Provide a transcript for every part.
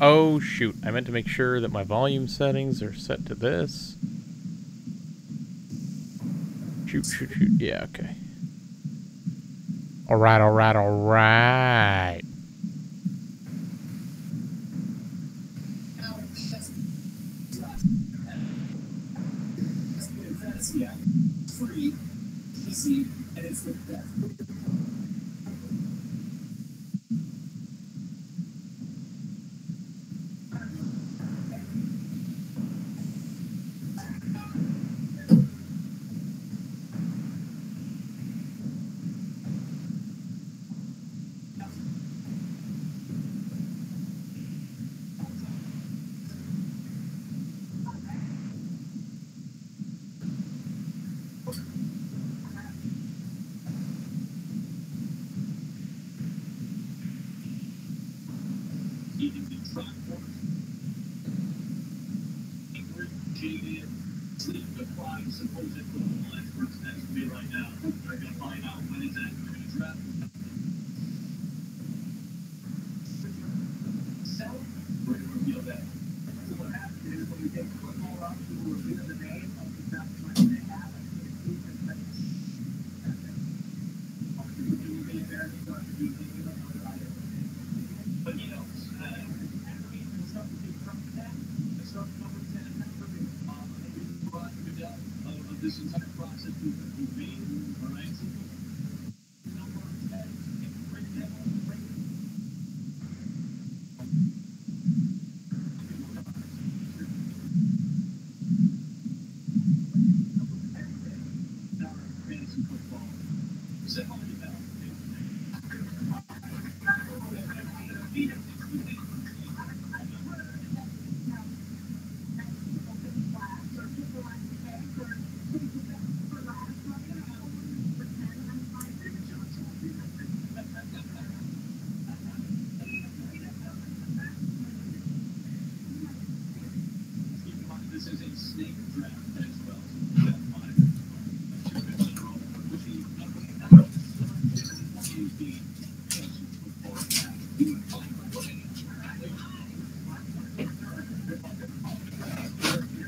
Oh, shoot. I meant to make sure that my volume settings are set to this. Shoot, shoot, shoot. Yeah, okay. Alright, alright, alright.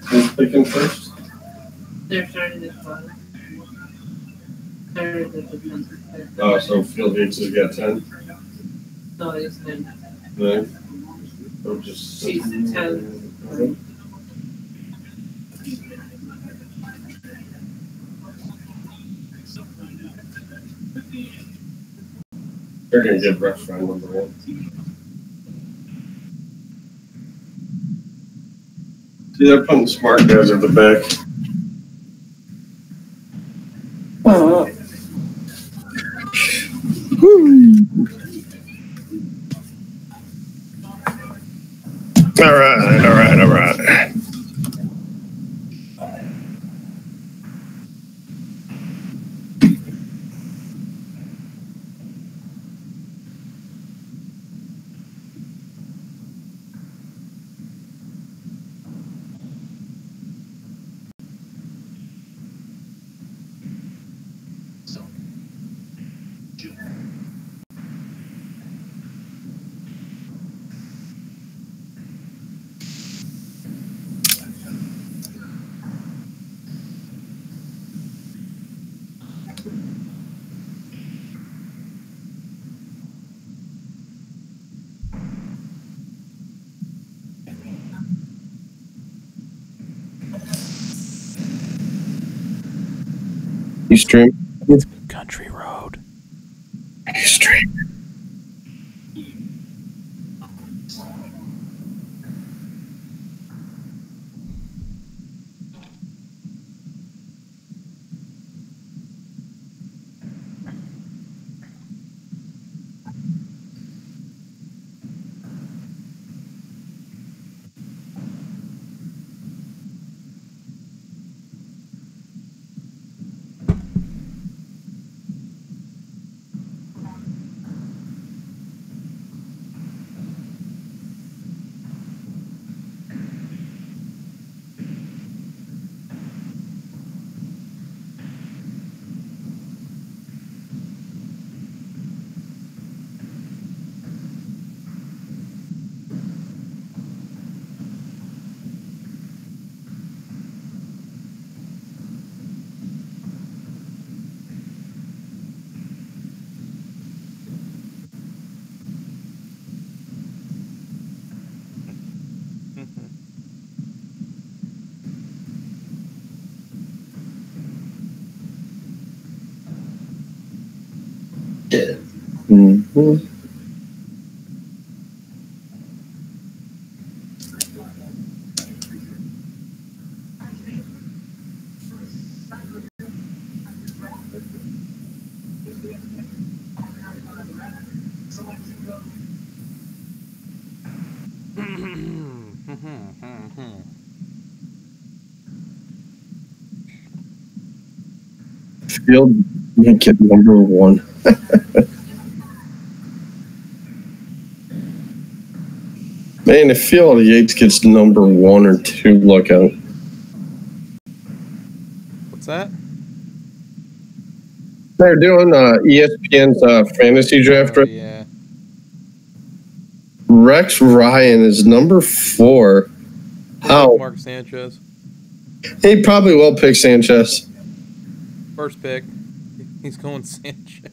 Who's picking first? They're starting at 12. Oh, so Field Gates has got 10? No, it's 9. 9? Or just... She's 10. Okay. They're going to get rough round number 1. See, they're putting smart guys at the back. Oh. All right. You stream? Country road. You stream? Mm-hmm. Field make it number one. Man, if Field Yates gets number 1 or 2, look out. What's that? They're doing ESPN's fantasy draft. Oh, yeah. Rex Ryan is number 4. How? Mark Sanchez. He probably will pick Sanchez. First pick. He's going Sanchez.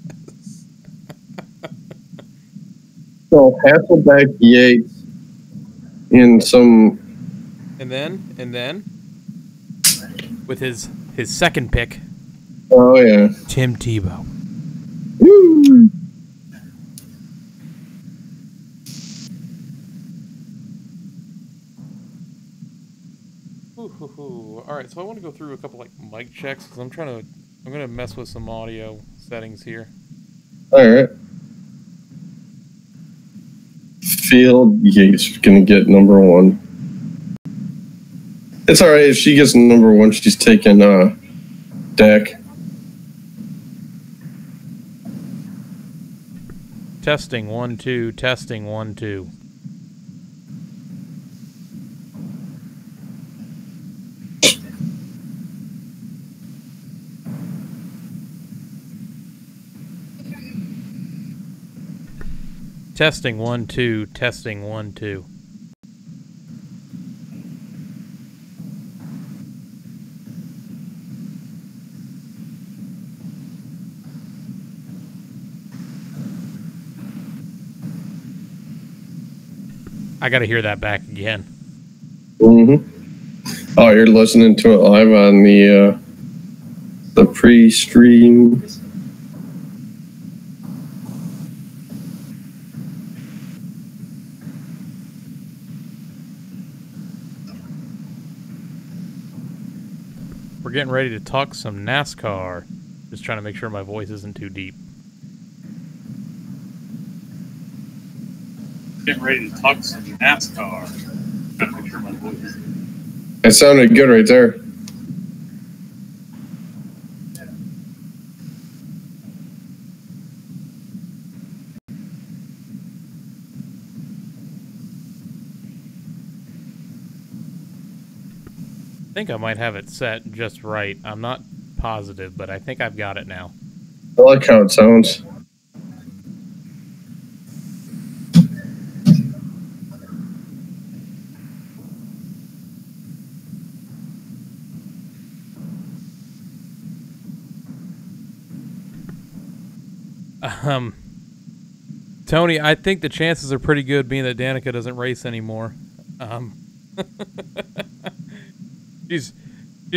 So Hasselbeck, Yates, in some. And then, with his second pick, Oh yeah. Tim Tebow. Woo. All right, so I want to go through a couple like mic checks because I'm gonna mess with some audio settings here. All right. Field Yates gonna get number 1. It's all right if she gets number 1. She's taking Dak. Testing 1 2. Testing 1 2. Testing 1 2. Testing 1 2. I gotta hear that back again. Mm-hmm. Oh, you're listening to it live on the pre-stream. We're getting ready to talk some NASCAR. Just trying to make sure my voice isn't too deep. Getting ready to talk some NASCAR. Trying to make sure my voice. It sounded good right there. I think I might have it set just right. I'm not positive, but I think I've got it now. I like how it sounds. Tony, I think the chances are pretty good being that Danica doesn't race anymore. She's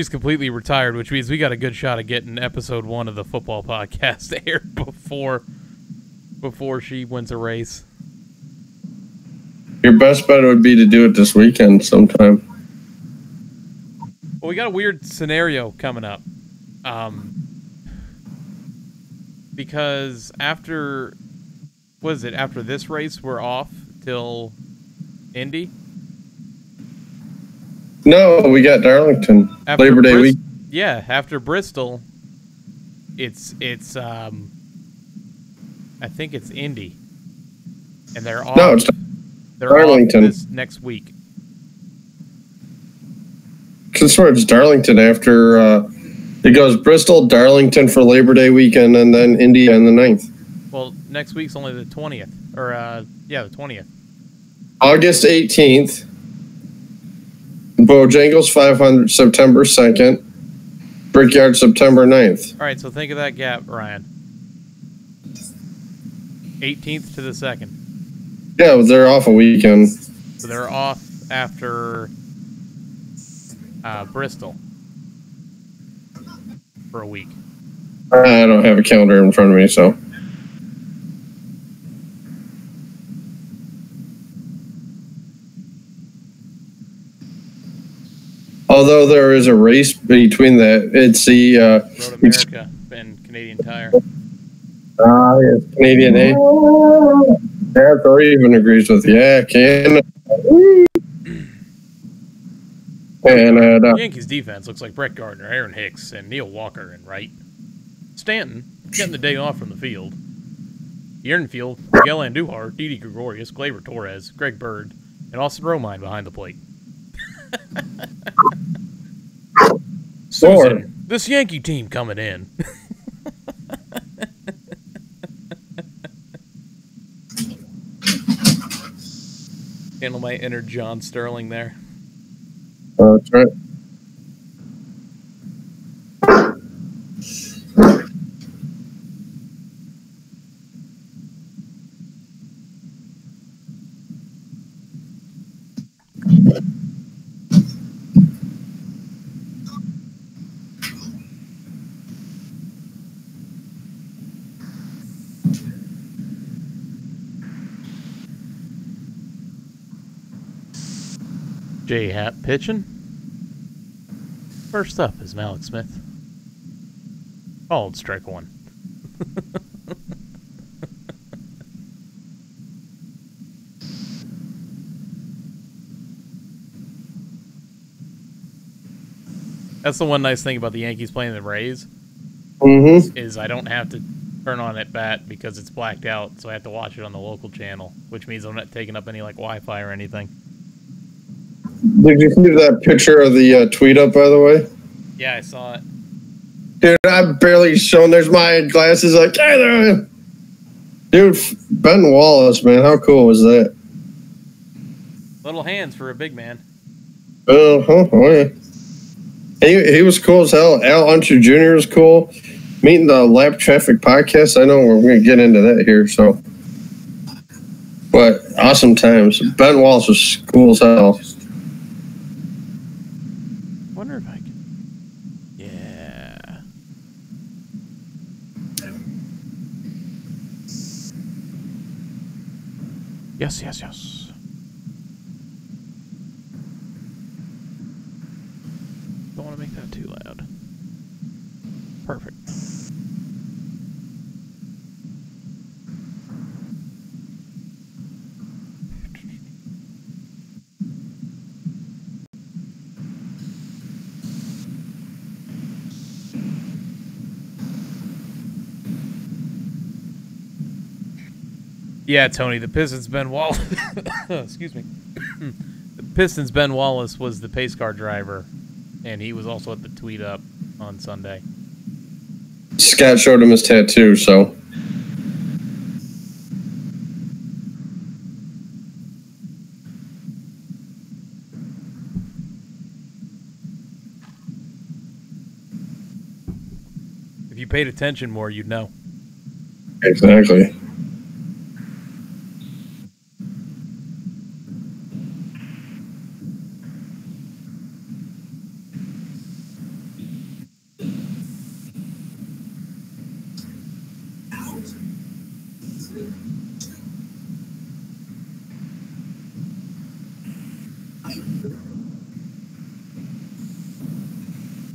completely retired, which means we got a good shot of getting episode 1 of the football podcast aired before she wins a race. Your best bet would be to do it this weekend sometime. Well, we got a weird scenario coming up. Because after this race, we're off till Indy? No, we got Darlington. After Labor Day week. Yeah, after Bristol, it's I think it's Indy. And they're off. No, it's Darlington. Off this next week. I swear it's Darlington after it goes Bristol, Darlington for Labor Day weekend, and then Indy on the 9th. Well, next week's only the 20th. Or, the 20th. August 18th. Bojangles 500, September 2nd. Brickyard, September 9th. All right, so think of that gap, Ryan. 18th to the 2nd. Yeah, but they're off a weekend. So they're off after Bristol for a week. I don't have a calendar in front of me, so. Although there is a race between that, it's the Road America and Canadian Tire. Yes, Canadian A. Eric even agrees with you. Yeah, Canada. And Yankees defense looks like Brett Gardner, Aaron Hicks, and Neil Walker and right. Stanton getting the day off from the field. The infield, Miguel Andujar, Didi Gregorius, Gleyber Torres, Greg Bird, and Austin Romine behind the plate. Susan, this Yankee team coming in. Handle my inner John Sterling there. That's right. J Hat pitching. First up is Malik Smith. Called strike one. That's the one nice thing about the Yankees playing the Rays. Mm-hmm. Is I don't have to turn on at bat because it's blacked out, so I have to watch it on the local channel, which means I'm not taking up any like Wi-Fi or anything. Did you see that picture of the tweet up, by the way? Yeah, I saw it. Dude, I'm barely showing. There's my glasses. Like, hey there. Dude, Ben Wallace, man. How cool was that? Little hands for a big man. Oh, yeah. He was cool as hell. Al Unser Jr. was cool. Meeting the Lap Traffic podcast. I know we're going to get into that here, so. But awesome times. Ben Wallace was cool as hell. Wonder if I can. Yeah. Yes. Don't want to make that too loud. Perfect. Yeah, Tony, the Pistons' Ben Wallace. Excuse me. The Pistons' Ben Wallace was the pace car driver, and he was also at the tweet up on Sunday. Scott showed him his tattoo, so. If you paid attention more, you'd know. Exactly.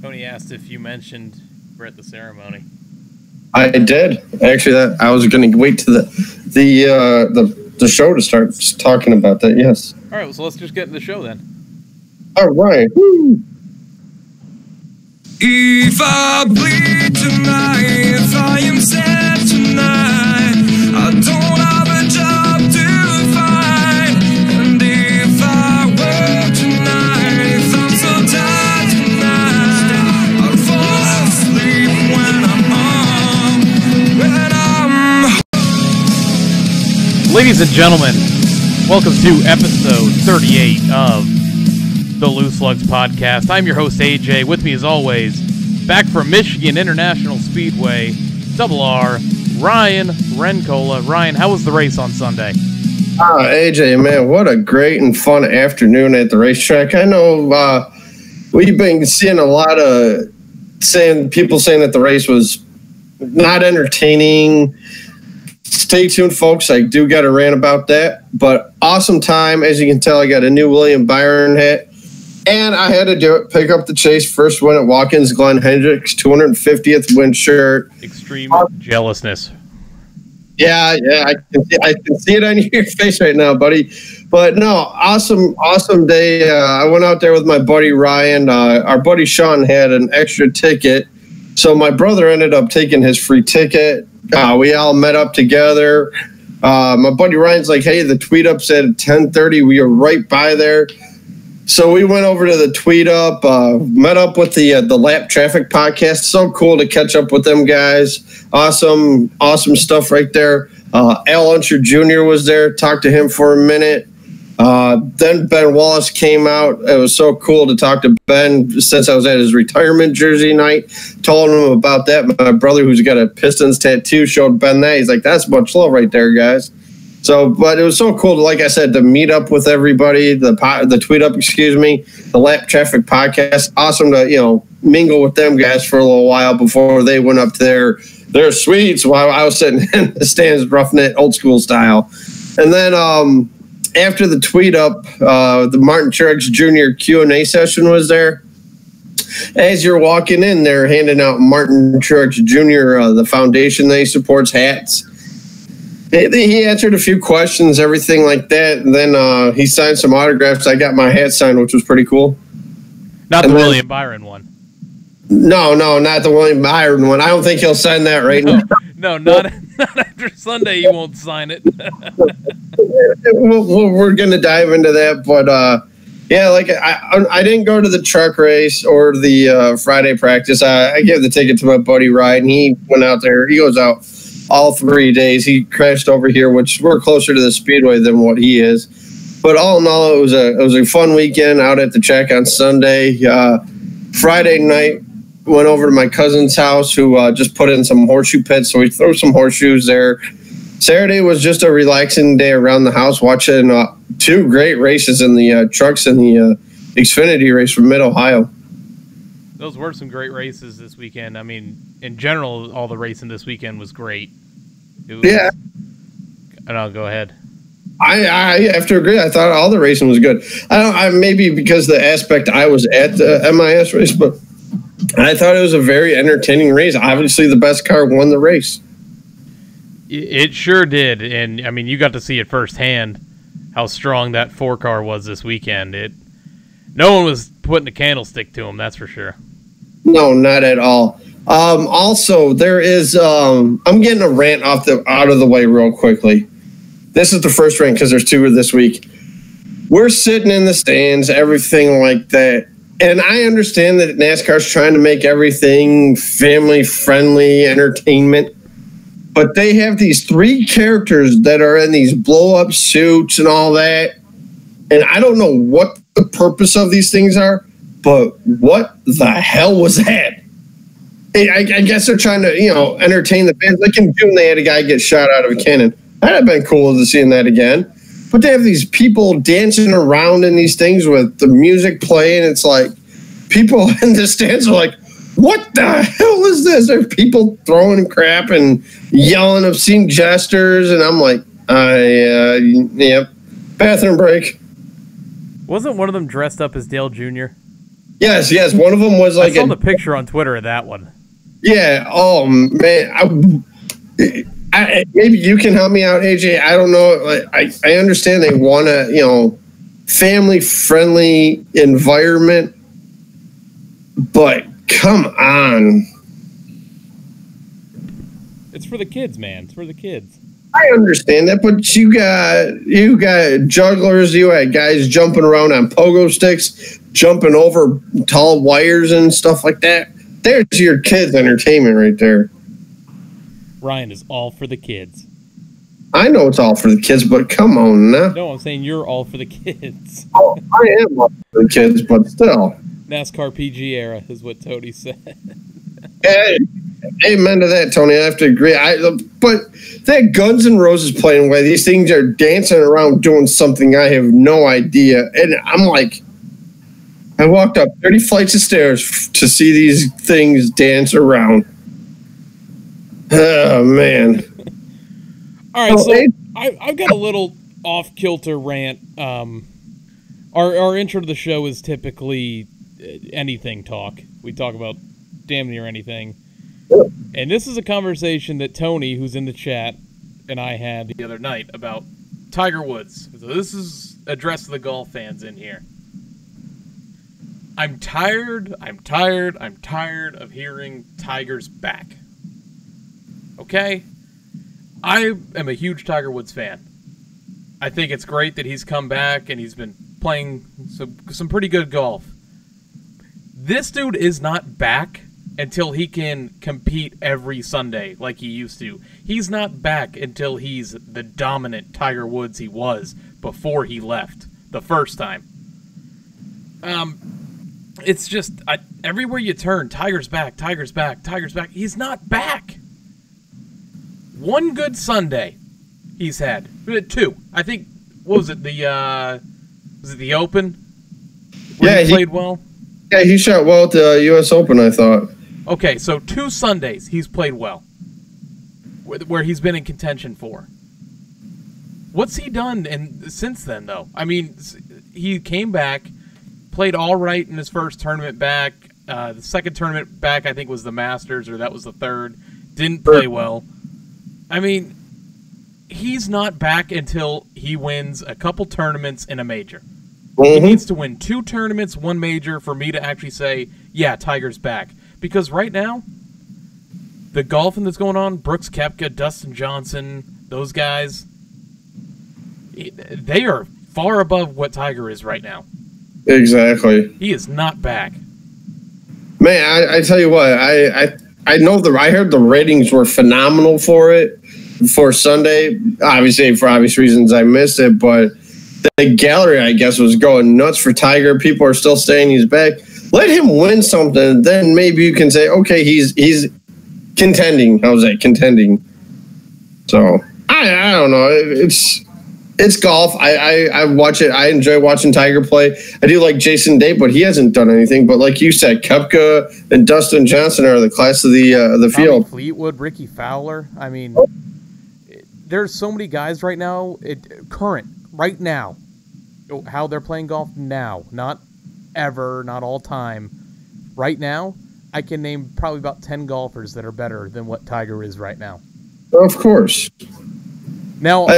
Tony asked if you mentioned we're at the ceremony. I did. Actually, that I was going to wait to the show to start talking about that. Yes. All right, well, so let's just get in the show then. All right. Woo. If I bleed tonight, if I am sad tonight, I don't have a job to find. And if I work tonight, if I'm so tired tonight, I'll fall asleep when I'm home. Ladies and gentlemen, welcome to episode 38 of the Loose Lugs podcast. I'm your host, AJ. With me, as always, back from Michigan International Speedway, Double R, Ryan Rencola. Ryan, how was the race on Sunday? AJ, man, what a great and fun afternoon at the racetrack. I know we've been seeing a lot of people saying that the race was not entertaining. Stay tuned, folks. I do got a rant about that. But awesome time. As you can tell, I got a new William Byron hat. And I had to do it. Pick up the chase. First win at Watkins Glen Hendricks, 250th win shirt. Extreme jealousness. Yeah, I can see it on your face right now, buddy. But no, awesome day. I went out there with my buddy Ryan. Our buddy Sean had an extra ticket, so my brother ended up taking his free ticket. We all met up together. My buddy Ryan's like, "Hey, the tweet up said at 10:30. We were right by there." So we went over to the tweet up, met up with the Lap Traffic podcast. So cool to catch up with them guys. Awesome stuff right there. Al Unser Jr. was there. Talked to him for a minute. Then Ben Wallace came out. It was so cool to talk to Ben since I was at his retirement jersey night. Told him about that. My brother, who's got a Pistons tattoo, showed Ben that. He's like, "That's much love right there, guys." So, but it was so cool, like I said, to meet up with everybody, the tweet up, the Lap Traffic podcast. Awesome to, mingle with them guys for a little while before they went up to their suites while I was sitting in the stands roughing it old school style. And then after the tweet up, the Martin Truex Jr. Q&A session was there. As you're walking in, they're handing out Martin Truex Jr., the foundation that he supports, hats. He answered a few questions, everything like that, and then he signed some autographs. I got my hat signed, which was pretty cool. Not the William Byron one. No, not the William Byron one. I don't think he'll sign that right now. No, not after Sunday. He won't sign it. We're going to dive into that, but yeah, like I didn't go to the truck race or the Friday practice. I gave the ticket to my buddy Ryan. He went out there. He goes out all 3 days. He crashed over here, which we're closer to the speedway than what he is. But all in all, it was a fun weekend out at the track on Sunday. Friday night, went over to my cousin's house who just put in some horseshoe pits, so we threw some horseshoes there. Saturday was just a relaxing day around the house, watching two great races in the trucks and the Xfinity race from Mid-Ohio. Those were some great races this weekend. I mean, in general, all the racing this weekend was great. Yeah. And I'll go ahead. I have to agree. I thought all the racing was good. I maybe because the aspect I was at the MIS race, but I thought it was a very entertaining race. Obviously, the best car won the race. It sure did, and I mean, you got to see it firsthand how strong that 4-car was this weekend. No one was putting a candlestick to him, that's for sure. No, not at all. Also, there is. I'm getting a rant out of the way real quickly. This is the first rant because there's two this week. We're sitting in the stands, everything like that. And I understand that NASCAR's trying to make everything family-friendly entertainment. But they have these 3 characters that are in these blow-up suits and all that. And I don't know what the purpose of these things are, but what the hell was that? I guess they're trying to, entertain the fans. Like in June, they had a guy get shot out of a cannon. That'd have been cool to see that again. But they have these people dancing around in these things with the music playing. It's like people in the stands are like, what the hell is this? There are people throwing crap and yelling obscene gestures. And I'm like, yep, bathroom break. Wasn't one of them dressed up as Dale Jr.? Yes. One of them was like I saw the picture on Twitter of that one. Yeah. Oh, man. Maybe you can help me out, AJ. I don't know. I understand they want a family-friendly environment, but come on. It's for the kids, man. It's for the kids. I understand that, but you got jugglers, you had guys jumping around on pogo sticks, jumping over tall wires and stuff like that. There's your kids' entertainment right there. Ryan is all for the kids. I know it's all for the kids, but come on now. No, I'm saying you're all for the kids. Oh, I am all for the kids, but still. NASCAR PG era is what Tony said. Hey, amen to that, Tony. I have to agree. But that Guns N' Roses playing away, these things are dancing around doing something I have no idea. And I'm like, I walked up 30 flights of stairs to see these things dance around. Oh, man. All right, so I've got a little off-kilter rant Our intro to the show is typically anything talk. We talk about damn near anything. And this is a conversation that Tony, who's in the chat, and I had the other night about Tiger Woods. So this is addressed to the golf fans in here. I'm tired of hearing Tiger's back. Okay? I am a huge Tiger Woods fan. I think it's great that he's come back and he's been playing some pretty good golf. This dude is not back until he can compete every Sunday like he used to. He's not back until he's the dominant Tiger Woods he was before he left the first time. It's just, everywhere you turn, Tiger's back, Tiger's back, Tiger's back. He's not back. One good Sunday he's had. Two. I think, what was it, the Open? Where he played well? Yeah, he shot well at the U.S. Open, I thought. Okay, so 2 Sundays he's played well, where he's been in contention for. What's he done since then, though? I mean, he came back, played all right in his first tournament back. The second tournament back, I think, was the Masters, or that was the third. Didn't play well. I mean, he's not back until he wins a couple tournaments in a major. He needs to win 2 tournaments, 1 major, for me to actually say, yeah, Tiger's back. Because right now, the golfing that's going on, Brooks Koepka, Dustin Johnson, those guys, they are far above what Tiger is right now. Exactly. He is not back. Man, I tell you what, I know I heard the ratings were phenomenal for it for Sunday. Obviously, for obvious reasons, I missed it, but the gallery, I guess, was going nuts for Tiger. People are still saying he's back. Let him win something, then maybe you can say, okay, he's contending. How's that, contending? So I don't know. It's golf. I watch it. I enjoy watching Tiger play. I do like Jason Day, but he hasn't done anything. But like you said, Koepka and Dustin Johnson are the class of the field. Tommy Fleetwood, Ricky Fowler. I mean, there's so many guys right now. Right now, how they're playing golf now, not ever, not all time. Right now, I can name probably about 10 golfers that are better than what Tiger is right now. Of course. Now,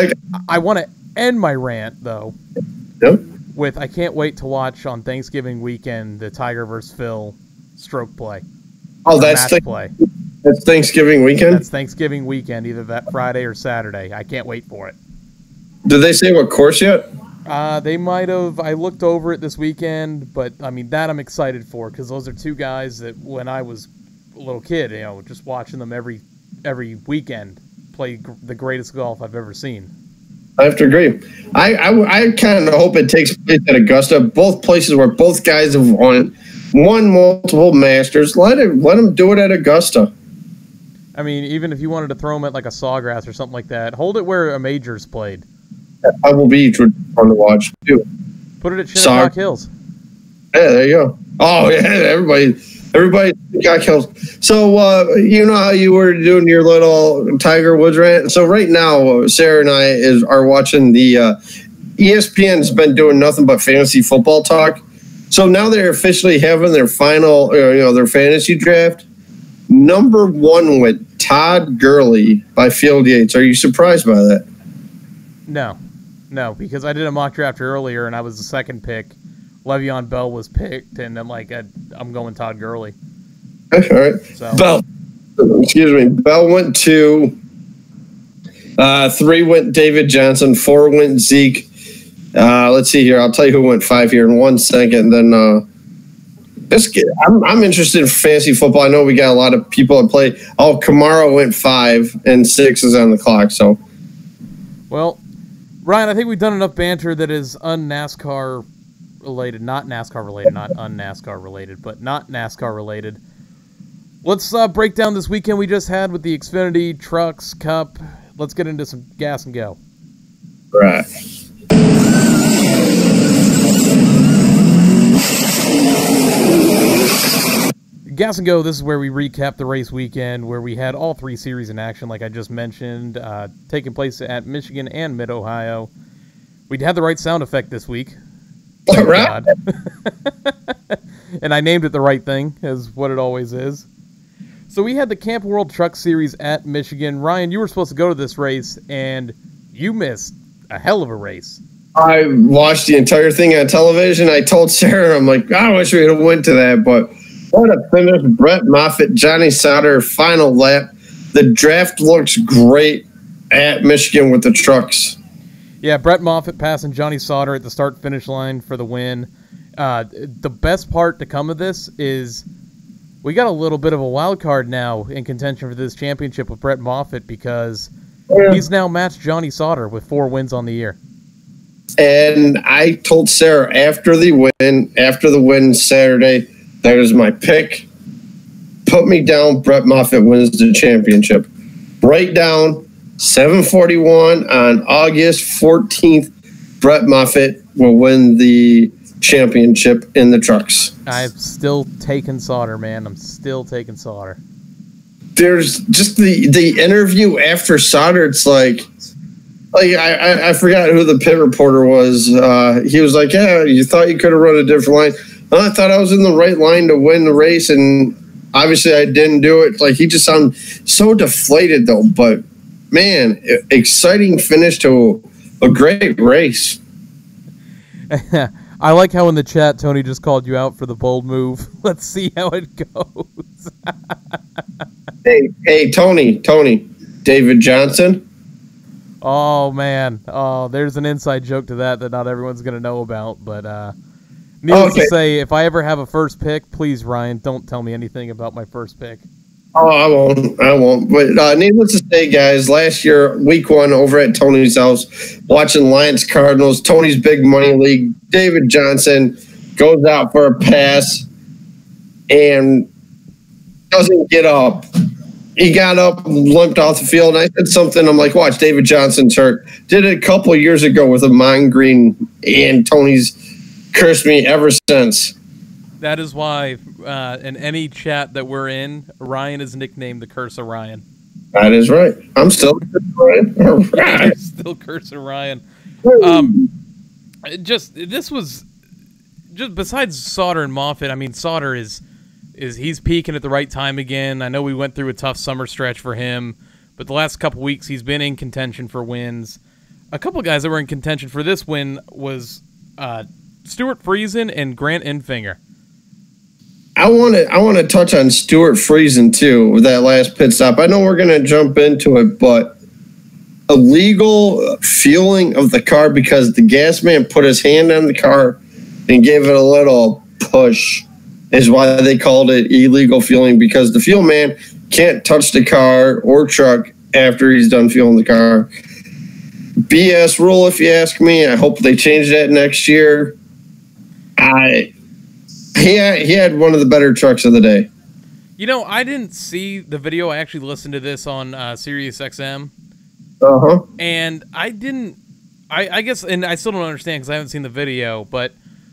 I want to end my rant, though, with I can't wait to watch on Thanksgiving weekend the Tiger versus Phil stroke play. Oh, that's Thanksgiving weekend? That's Thanksgiving weekend, either that Friday or Saturday. I can't wait for it. Did they say what course yet? They might have. I looked over it this weekend, but I mean that I'm excited for because those are 2 guys that when I was a little kid, just watching them every weekend play the greatest golf I've ever seen. I have to agree. I kind of hope it takes place at Augusta, both places where both guys have won multiple Masters. Let them do it at Augusta. I mean, even if you wanted to throw them at like a Sawgrass or something like that, hold it where a major's played. Pebble Beach would be fun to watch too. Put it at Shinnecock Hills. Yeah, there you go. Oh yeah, everybody got killed. So you know how you were doing your little Tiger Woods rant. So right now, Sarah and I are watching the ESPN's been doing nothing but fantasy football talk. So now they're officially having their final, their fantasy draft. Number 1 went Todd Gurley by Field Yates. Are you surprised by that? No, because I did a mock draft earlier and I was the second pick. Le'Veon Bell was picked, and I'm like, I'm going Todd Gurley. All right. So. Bell went 2. 3 went David Johnson. 4 went Zeke. Let's see here. I'll tell you who went 5 here in 1 second. Then I'm interested in fantasy football. I know we got a lot of people that play. Oh, Kamara went 5, and 6 is on the clock. So, well, Ryan, I think we've done enough banter that is un-NASCAR related, not NASCAR related, not un-NASCAR related, but not NASCAR related. Let's break down this weekend we just had with the Xfinity, Trucks, Cup. Let's get into some gas and go. Right. Gas and Go, this is where we recap the race weekend, where we had all 3 series in action, like I just mentioned, taking place at Michigan and Mid-Ohio. We had the right sound effect this week. Thank Right. God. And I named it the right thing, as what it always is. So we had the Camp World Truck Series at Michigan. Ryan, you were supposed to go to this race, and you missed a hell of a race. I watched the entire thing on television. I told Sarah, I'm like, I wish we had went to that, but what a finish. Brett Moffitt, Johnny Sauter, final lap. The draft looks great at Michigan with the trucks. Yeah, Brett Moffitt passing Johnny Sauter at the start-finish line for the win. The best part to come of this is we got a little bit of a wild card now in contention for this championship with Brett Moffitt because he's now matched Johnny Sauter with 4 wins on the year. And I told Sarah after the win Saturday, that was my pick. Put me down, Brett Moffitt wins the championship. Write down 7:41 on August 14th, Brett Moffitt will win the championship in the trucks. I'm still taking Sauter, man. I'm still taking Sauter. There's just the interview after Sauter, it's like I forgot who the pit reporter was. He was like, yeah, you thought you could have run a different line. Well, I thought I was in the right line to win the race, and obviously I didn't do it. Like, he just sounded so deflated, though. But, man, exciting finish to a great race. I like how in the chat Tony just called you out for the bold move. Let's see how it goes. Hey, Tony, David Johnson. Oh, man. Oh, there's an inside joke to that not everyone's going to know about. But needless to say, if I ever have a first pick, please, Ryan, don't tell me anything about my first pick. Oh, I won't. But needless to say, guys, last year, week 1, over at Tony's house, watching Lions Cardinals, Tony's Big Money League, David Johnson goes out for a pass and doesn't get up. He got up, limped off the field, and I said something. I'm like, watch, David Johnson's hurt. Did it a couple of years ago with a Mine Green, and Tony's cursed me ever since. That is why in any chat that we're in, Ryan is nicknamed the Curse of Ryan. That is right. I'm still Ryan. All right. Still Curse of Ryan. This was just besides Sauter and Moffitt. I mean, Sauter is he's peaking at the right time again. I know we went through a tough summer stretch for him, but the last couple weeks he's been in contention for wins. A couple guys that were in contention for this win was Stuart Friesen and Grant Enfinger. I want to touch on Stuart Friesen too with that last pit stop. I know we're going to jump into it, but illegal fueling of the car because the gas man put his hand on the car and gave it a little push is why they called it illegal fueling, because the fuel man can't touch the car or truck after he's done fueling the car. BS rule, if you ask me. I hope they change that next year. He had one of the better trucks of the day. You know, I didn't see the video. I actually listened to this on Sirius XM. Uh-huh. And I guess, and I still don't understand because I haven't seen the video, but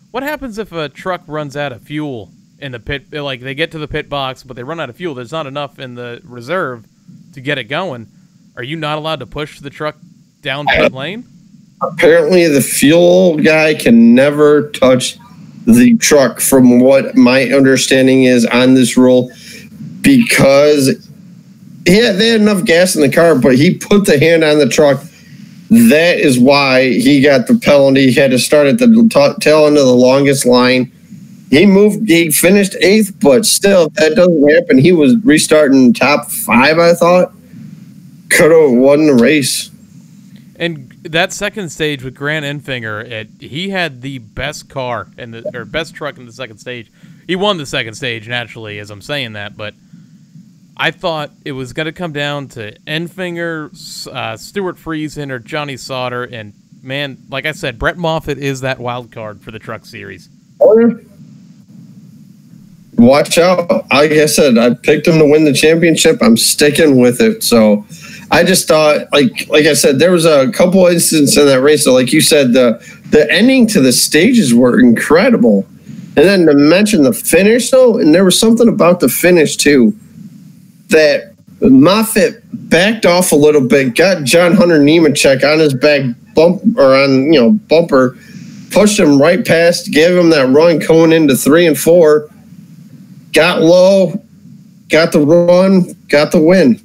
what happens if a truck runs out of fuel in the pit? Like, they get to the pit box, but they run out of fuel. There's not enough in the reserve to get it going. Are you not allowed to push the truck down pit lane? Apparently, the fuel guy can never touch the truck, from what my understanding is on this rule, because they had enough gas in the car, but he put the hand on the truck. That is why he got the penalty. He had to start at the tail end of the longest line. He finished 8th, but still, if that doesn't happen, he was restarting top 5, I thought. Could have won the race. And that second stage with Grant Enfinger, he had the best car best truck in the second stage. He won the second stage, naturally, as I'm saying that, but I thought it was going to come down to Enfinger, Stuart Friesen, or Johnny Sauter, and man, like I said, Brett Moffitt is that wild card for the Truck Series. Watch out. Like I said, I picked him to win the championship. I'm sticking with it. So I just thought, like I said, there was a couple instances in that race. So like you said, the ending to the stages were incredible. And then to mention the finish, though, and there was something about the finish, too, that Moffitt backed off a little bit, got John Hunter Nemechek on his back bumper, pushed him right past, gave him that run going into 3 and 4, got low, got the run, got the win.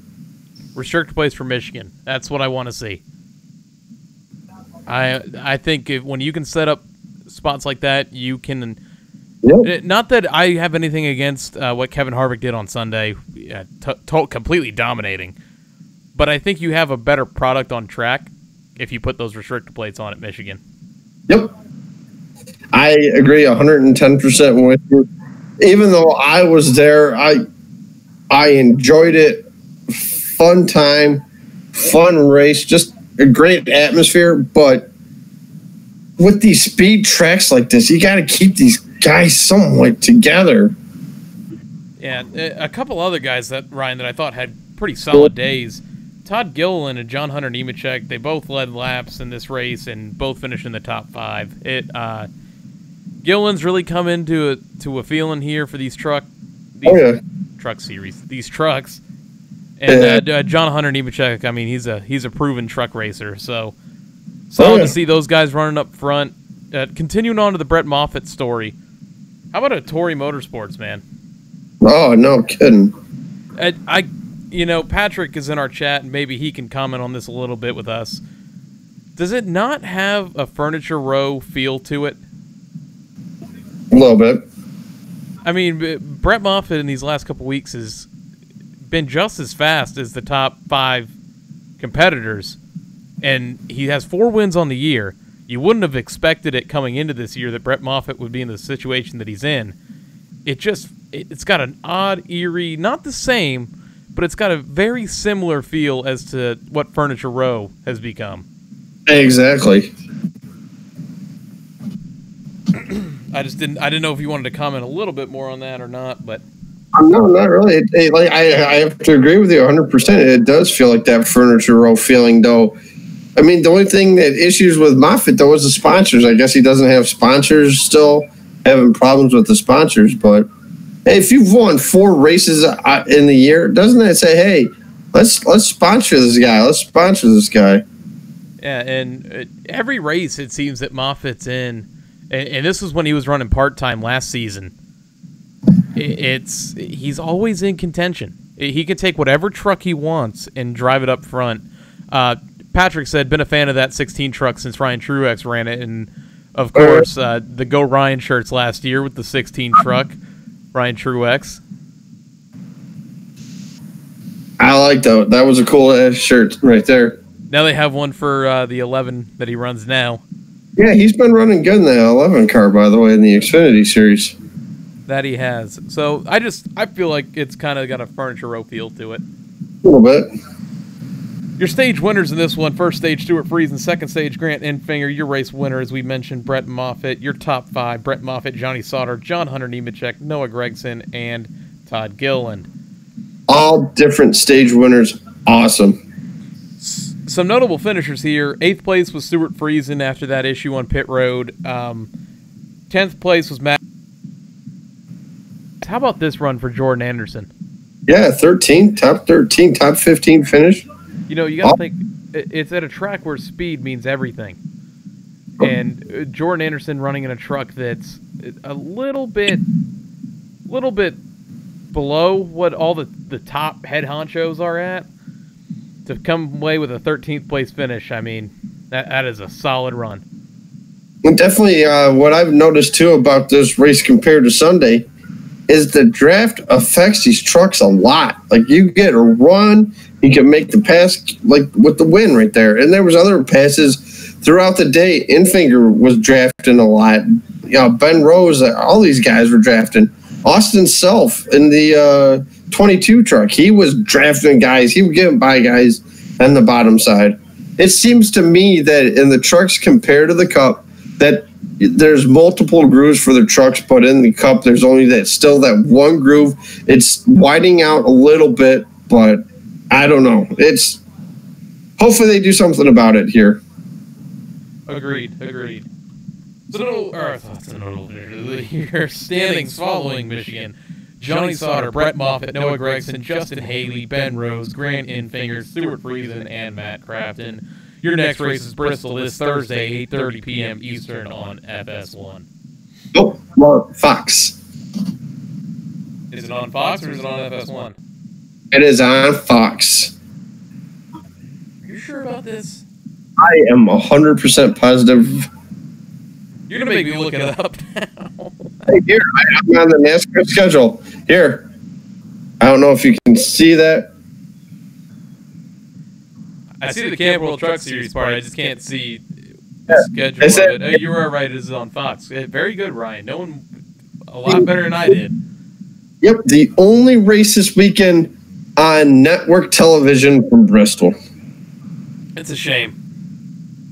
Restricted place for Michigan. That's what I want to see. I think when you can set up spots like that, you can. Yep. Not that I have anything against what Kevin Harvick did on Sunday, completely dominating. But I think you have a better product on track if you put those restrictor plates on at Michigan. Yep. I agree 110% with you. Even though I was there, I enjoyed it. Fun time, fun race, just a great atmosphere. But with these speed tracks like this, you got to keep these guys somewhat together. Yeah, a couple other guys that I thought had pretty solid days. Todd Gilliland and John Hunter Nemechek, they both led laps in this race and both finished in the top 5. Gilliland's really come into a feeling here for these truck series, these trucks. And John Hunter Nemechek, I mean, he's a proven truck racer, so solid to see those guys running up front. Continuing on to the Brett Moffitt story, how about a Tory Motorsports, man? Oh, no kidding. Patrick is in our chat, and maybe he can comment on this a little bit with us. Does it not have a Furniture Row feel to it? A little bit. I mean, Brett Moffitt in these last couple weeks has been just as fast as the top 5 competitors, and he has 4 wins on the year. You wouldn't have expected it coming into this year that Brett Moffitt would be in the situation that he's in. It's got an odd, eerie, not the same, but it's got a very similar feel as to what Furniture Row has become. Exactly. I didn't know if you wanted to comment a little bit more on that or not, but no, not really. I have to agree with you 100%. It does feel like that Furniture Row feeling, though. I mean, the only thing that issues with Moffitt, though, is the sponsors. I guess he doesn't have sponsors still, having problems with the sponsors. But hey, if you've won 4 races in the year, doesn't that say, hey, let's sponsor this guy? Let's sponsor this guy. Yeah, and every race it seems that Moffitt's in, and this was when he was running part-time last season. He's always in contention. He can take whatever truck he wants and drive it up front. Patrick said, been a fan of that 16 truck since Ryan Truex ran it, and of course, the Go Ryan shirts last year with the 16 truck, Ryan Truex. I like that. That was a cool shirt right there. Now they have one for the 11 that he runs now. Yeah, he's been running good in the 11 car, by the way, in the Xfinity Series. That he has. So I feel like it's kind of got a Furniture Row feel to it. A little bit. Your stage winners in this one: first stage, Stuart Friesen; second stage, Grant Enfinger. Your race winner, as we mentioned, Brett Moffitt. Your top 5: Brett Moffitt, Johnny Sauter, John Hunter Nemechek, Noah Gragson, and Todd Gilliland. All different stage winners. Awesome. Some notable finishers here. 8th place was Stuart Friesen after that issue on pit road. 10th place was Matt. How about this run for Jordan Anderson? Yeah, top 13, top 15 finish. You know, you got to think, it's at a track where speed means everything. And Jordan Anderson running in a truck that's a little bit below what all the top head honchos are at, to come away with a 13th place finish, I mean, that is a solid run. And definitely what I've noticed, too, about this race compared to Sunday is the draft affects these trucks a lot. Like, you get a run, you can make the pass, like, with the win right there. And there was other passes throughout the day. Enfinger was drafting a lot. You know, Ben Rose, all these guys were drafting. Austin Self in the 22 truck, he was drafting guys. He would get by guys on the bottom side. It seems to me that in the trucks compared to the Cup, that there's multiple grooves for the trucks, but in the Cup, there's only that one groove. It's widening out a little bit, but I don't know. Hopefully they do something about it here. Agreed. So, your standings following Michigan: Johnny Sauter, Brett Moffitt, Noah Gragson, Justin Haley, Ben Rose, Grant Enfinger, Stuart Friesen, and Matt Crafton. your next race is Bristol this Thursday, 8:30 p.m. Eastern on FS1. Oh, well, Fox. Is it on Fox or is it on FS1? It is on Fox. You sure about this? I am 100% positive. You're gonna make me look it up now. Hey, here, I'm on the NASCAR schedule. Here. I don't know if you can see that. I see the Camp World Truck Series part. I just can't see Yeah. the schedule Is of it- it. You are right. It is on Fox. Very good, Ryan. No one a lot better than I did. Yep, the only race this weekend on network television from Bristol. It's a shame.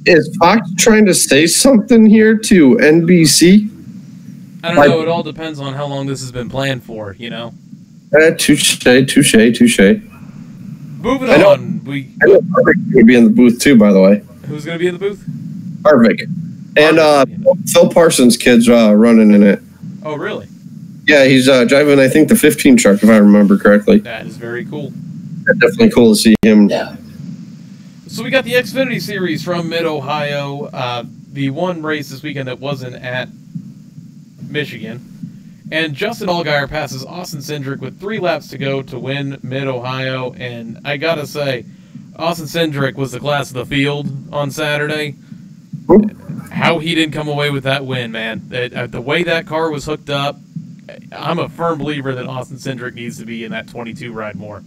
Is Fox trying to say something here to NBC? I don't know. It all depends on how long this has been planned for. You know. Touche. Moving I know. on. I know Harvick could be in the booth too, by the way. Who's gonna be in the booth? Harvick. And Phil Parsons' kid's running in it. Oh, really? Yeah, he's driving, I think, the 15 truck, if I remember correctly. That is very cool. Definitely cool to see him. Yeah. So we got the Xfinity Series from Mid-Ohio. The one race this weekend that wasn't at Michigan. And Justin Allgaier passes Austin Cindric with 3 laps to go to win Mid-Ohio. And I gotta say, Austin Cindric was the class of the field on Saturday. How he didn't come away with that win, man. The way that car was hooked up, I'm a firm believer that Austin Cindric needs to be in that 22 ride more.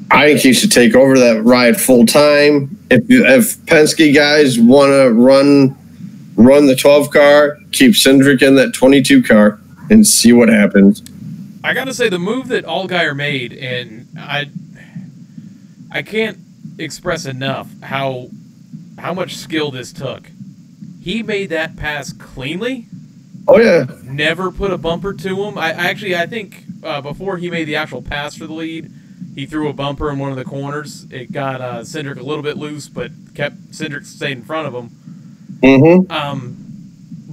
I think he should take over that ride full time. If Penske guys want to run the 12 car, keep Cindric in that 22 car and see what happens. I gotta say, the move that Allgaier made, and I can't express enough how much skill this took. He made that pass cleanly. Oh yeah, Never put a bumper to him. I think before he made the actual pass for the lead, he threw a bumper in one of the corners. It got Cindric a little bit loose, but Cindric stayed in front of him. Mm-hmm.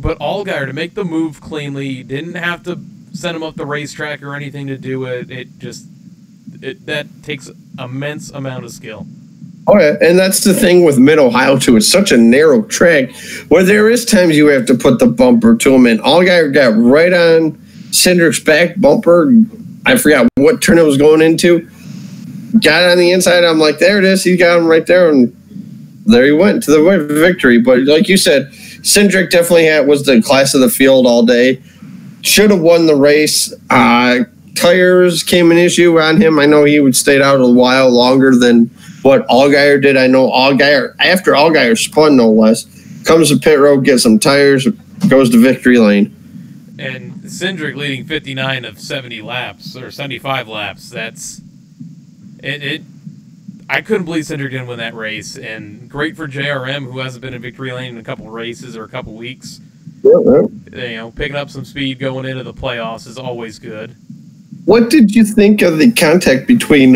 But Allgaier, to make the move cleanly, didn't have to send him up the racetrack or anything to do it. That takes immense amount of skill. Oh yeah, and that's the thing with Mid-Ohio too. It's such a narrow track where there is times you have to put the bumper to him, and Allgaier got right on Cindric's back bumper. I forgot what turn it was going into. Got on the inside. I'm like, there it is. He got him right there, and there he went to the victory. But like you said, Cindric definitely was the class of the field all day. Should have won the race. Tires came an issue on him. I know he would stayed out a while longer than what Allgaier did. I know Allgaier, after Allgaier spun no less, comes to pit road, gets some tires, goes to victory lane. And Cindric leading 59 of 70 laps, or 75 laps. That's it. I couldn't believe Cindric didn't win that race. And great for JRM, who hasn't been in victory lane in a couple races or a couple weeks. Yeah. Picking up some speed going into the playoffs is always good. What did you think of the contact between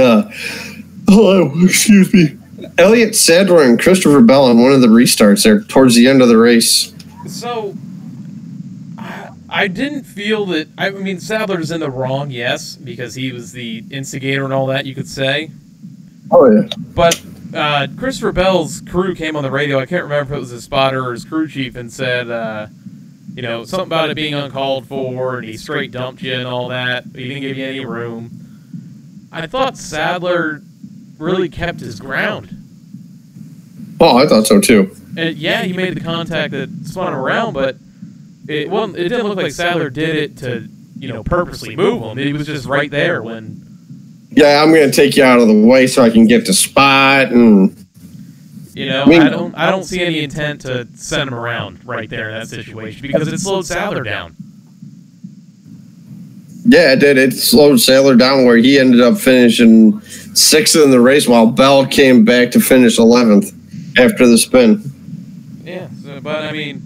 Elliott Sadler and Christopher Bell on one of the restarts there towards the end of the race? So, I didn't feel that. I mean, Sadler's in the wrong, yes, because he was the instigator and all that, you could say. Oh, yeah. But Christopher Bell's crew came on the radio. I can't remember if it was his spotter or his crew chief, and said, something about it being uncalled for, and he straight dumped you and all that. He didn't give you any room. I thought Sadler really kept his ground. Oh, I thought so too. And yeah, he made the contact that spun him around, but it didn't look like Sadler did it to, purposely move him. He was just right there when. Yeah, I'm going to take you out of the way so I can get the spot, and I don't see any intent to send him around right there in that situation because it slowed Sadler down. Yeah, it did. It slowed Sadler down where he ended up finishing 6th in the race while Bell came back to finish 11th after the spin. Yeah, but I mean,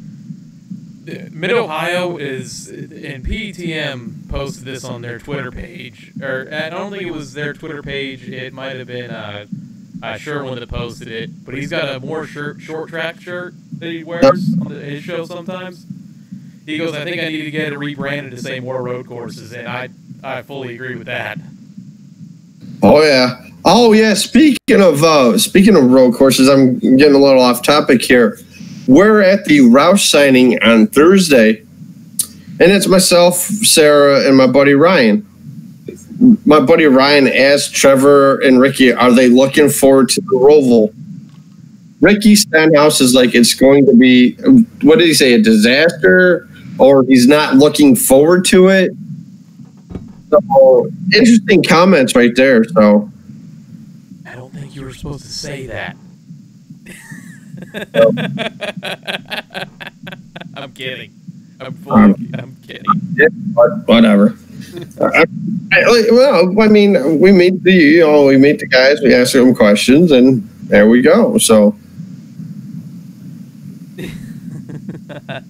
Mid-Ohio is, and PETM posted this on their Twitter page, or I don't think it was their Twitter page. It might have been Sherwin that posted it, but he's got a more short track shirt that he wears on his show sometimes. He goes, I think I need to get it rebranded to say more road courses, and I fully agree with that. Oh, yeah. Oh yeah, speaking of road courses, I'm getting a little off topic here. We're at the Roush signing on Thursday, and it's myself, Sarah, and my buddy Ryan. My buddy Ryan asked Trevor and Ricky, are they looking forward to the Roval? Ricky Stenhouse is like, it's going to be, what did he say, a disaster? Or he's not looking forward to it? So, interesting comments right there. So, I don't think you were supposed to say that. I'm kidding. I'm kidding. Yeah, whatever. I mean, we meet the guys, we ask them questions, and there we go. So,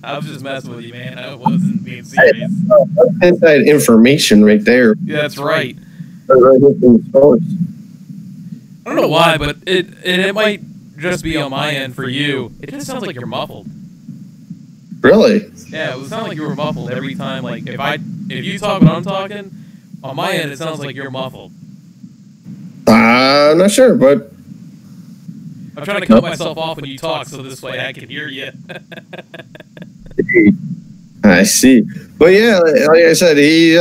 I was just messing with you, man. I wasn't being serious. Inside information right there. Yeah, that's right. I don't know why, but it might just be on my end for you. It just sounds like you're muffled. Really? Yeah, it would sound like you were muffled every time. Like if you talk when I'm talking, on my end it sounds like you're muffled. I'm not sure, but I'm trying to cut myself off when you talk, so this way I can hear you. I see. But yeah, like I said, they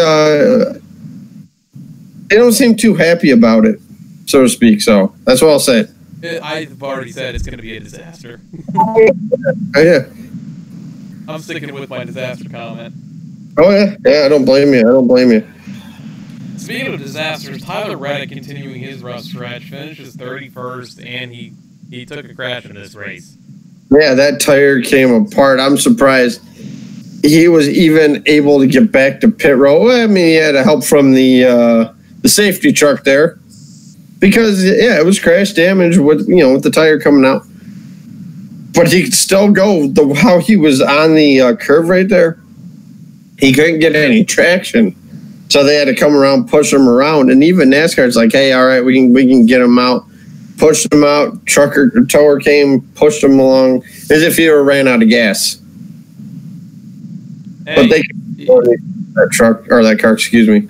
don't seem too happy about it, so to speak. So that's what I'll say. I've already said it's going to be a disaster. Oh, yeah. I'm sticking with my disaster comment. Oh yeah, I don't blame you. Speaking of disasters, Tyler Reddick continuing his rough stretch, finishes 31st, and he took a crash in this race. Yeah, that tire came apart. I'm surprised he was even able to get back to pit road. I mean, he had help from the safety truck there because it was crash damage with the tire coming out. But he could still go. How he was on the curve right there, he couldn't get any traction, so they had to come around, push him around. And even NASCAR's like, "Hey, all right, we can get him out." Pushed him out. Tower came, pushed him along as if he ran out of gas. Hey, but they that truck or that car, excuse me.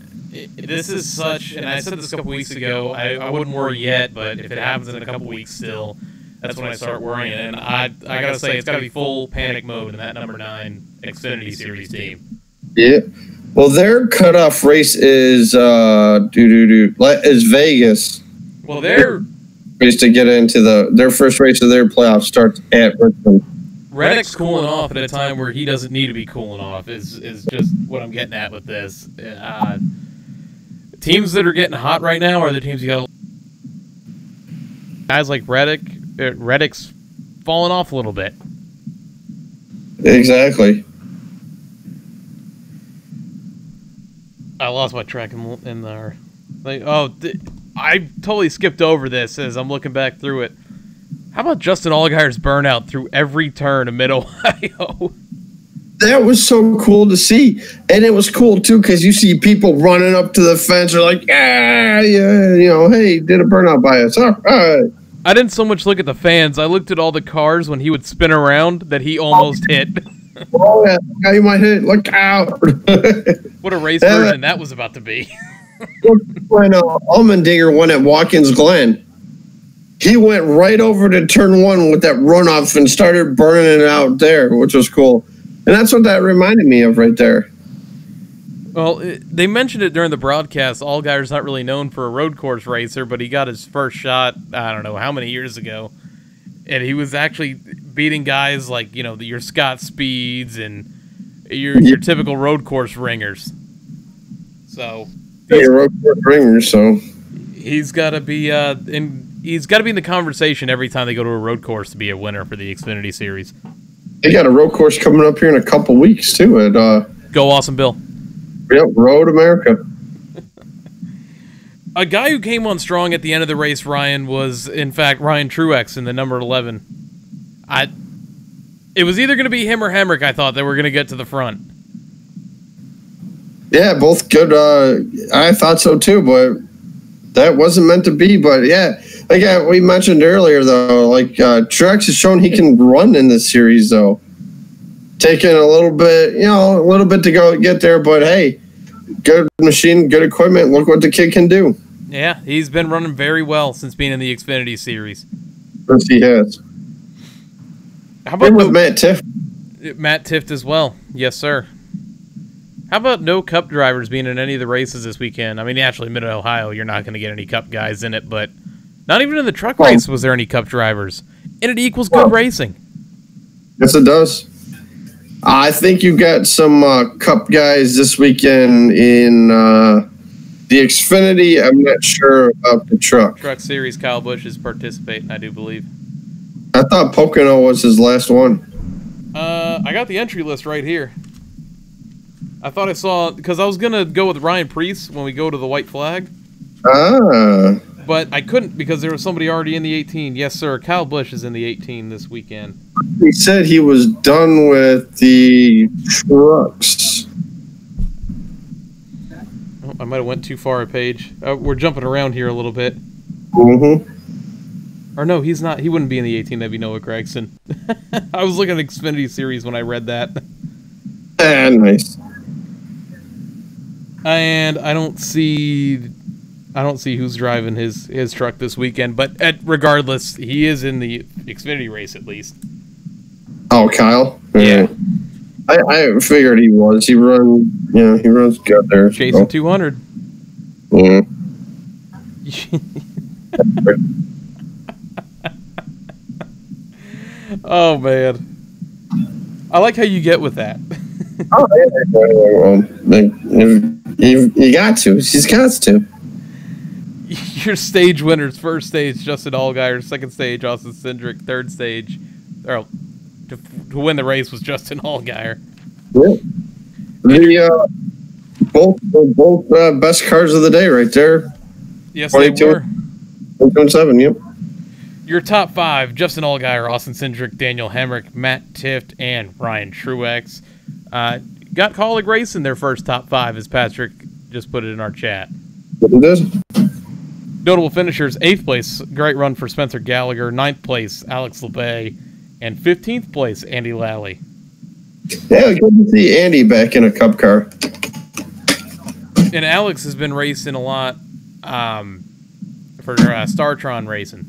This is such, and I said this a couple weeks ago. I wouldn't worry yet, but if it happens in a couple weeks still. That's when I start worrying, and I gotta say it's gotta be full panic mode in that number 9 Xfinity Series team. Yeah, well, their cutoff race is Vegas. Well, their race to get into their first race of their playoff starts at Richmond. Reddick's cooling off at a time where he doesn't need to be cooling off. Is just what I'm getting at with this. Teams that are getting hot right now are the teams you got. Guys like Reddick's falling off a little bit. Exactly. I lost my track in there. I totally skipped over this as I'm looking back through it. How about Justin Allgaier's burnout through every turn in Mid-Ohio? That was so cool to see. And it was cool, too, because you see people running up to the fence. They're like, hey, did a burnout by us. All right. I didn't so much look at the fans. I looked at all the cars when he would spin around that he almost hit. Oh, yeah. You might hit. Look out. What a race version that was about to be. When Allmendinger won at Watkins Glen, he went right over to turn 1 with that runoff and started burning it out there, which was cool. And that's what that reminded me of right there. Well, they mentioned it during the broadcast. Allgaier's not really known for a road course racer, but he got his first shot, I don't know how many years ago. And he was actually beating guys like, your Scott Speeds and your typical road course ringers. So road course ringers, so he's got to be he's got to be in the conversation every time they go to a road course to be a winner for the Xfinity Series. They got a road course coming up here in a couple weeks too. At Go Awesome Bill. Yep, Road America. A guy who came on strong at the end of the race, Ryan, was, in fact, Ryan Truex in the number 11. It was either going to be him or Hemrick, I thought, that were going to get to the front. Yeah, both good. I thought so, too, but that wasn't meant to be. But, yeah, like we mentioned earlier, though, Truex has shown he can run in this series, though. Taking a little bit to go get there, but, hey, good machine, good equipment. Look what the kid can do. Yeah, he's been running very well since being in the Xfinity Series. Yes, he has. How about Same with Matt Tiff. Matt Tift as well? Yes, sir. How about no Cup drivers being in any of the races this weekend? I mean, naturally, Mid-Ohio, you're not going to get any Cup guys in it, but not even in the truck race was there any Cup drivers. And it equals good racing. Yes, it does. I think you got some Cup guys this weekend in the Xfinity. I'm not sure about the truck. Truck Series, Kyle Busch is participating, I do believe. I thought Pocono was his last one. I got the entry list right here. I thought I saw, because I was going to go with Ryan Preece when we go to the white flag. Ah. But I couldn't because there was somebody already in the 18. Yes, sir. Kyle Busch is in the 18 this weekend. He said he was done with the trucks. Oh, I might have went too far a page. We're jumping around here a little bit. Mm-hmm. Or no, he's not. He wouldn't be in the 18. That'd be Noah Gragson. I was looking at Xfinity Series when I read that. Ah, nice. And I don't see who's driving his truck this weekend. But regardless, he is in the Xfinity race at least. Oh, Kyle? Yeah. I figured he was. He runs good there. Chasing 200. Mm. Oh, man. I like how you get with that. Oh, yeah. You got to. She's got to. Your stage winners: first stage, Justin Allgaier; second stage, Austin Cindric; third stage, to win the race was Justin Allgaier. Yeah. The both best cars of the day right there. Yes, they were. 22-7, yep. Your top five: Justin Allgaier, Austin Cindric, Daniel Hemrick, Matt Tift, and Ryan Truex. Got Colleague Racing their first top five, as Patrick just put it in our chat. It is. Notable finishers: 8th place, great run for Spencer Gallagher; 9th place, Alex LeBay; and 15th place, Andy Lally. Yeah, good to see Andy back in a Cup car. And Alex has been racing a lot for StarTron Racing.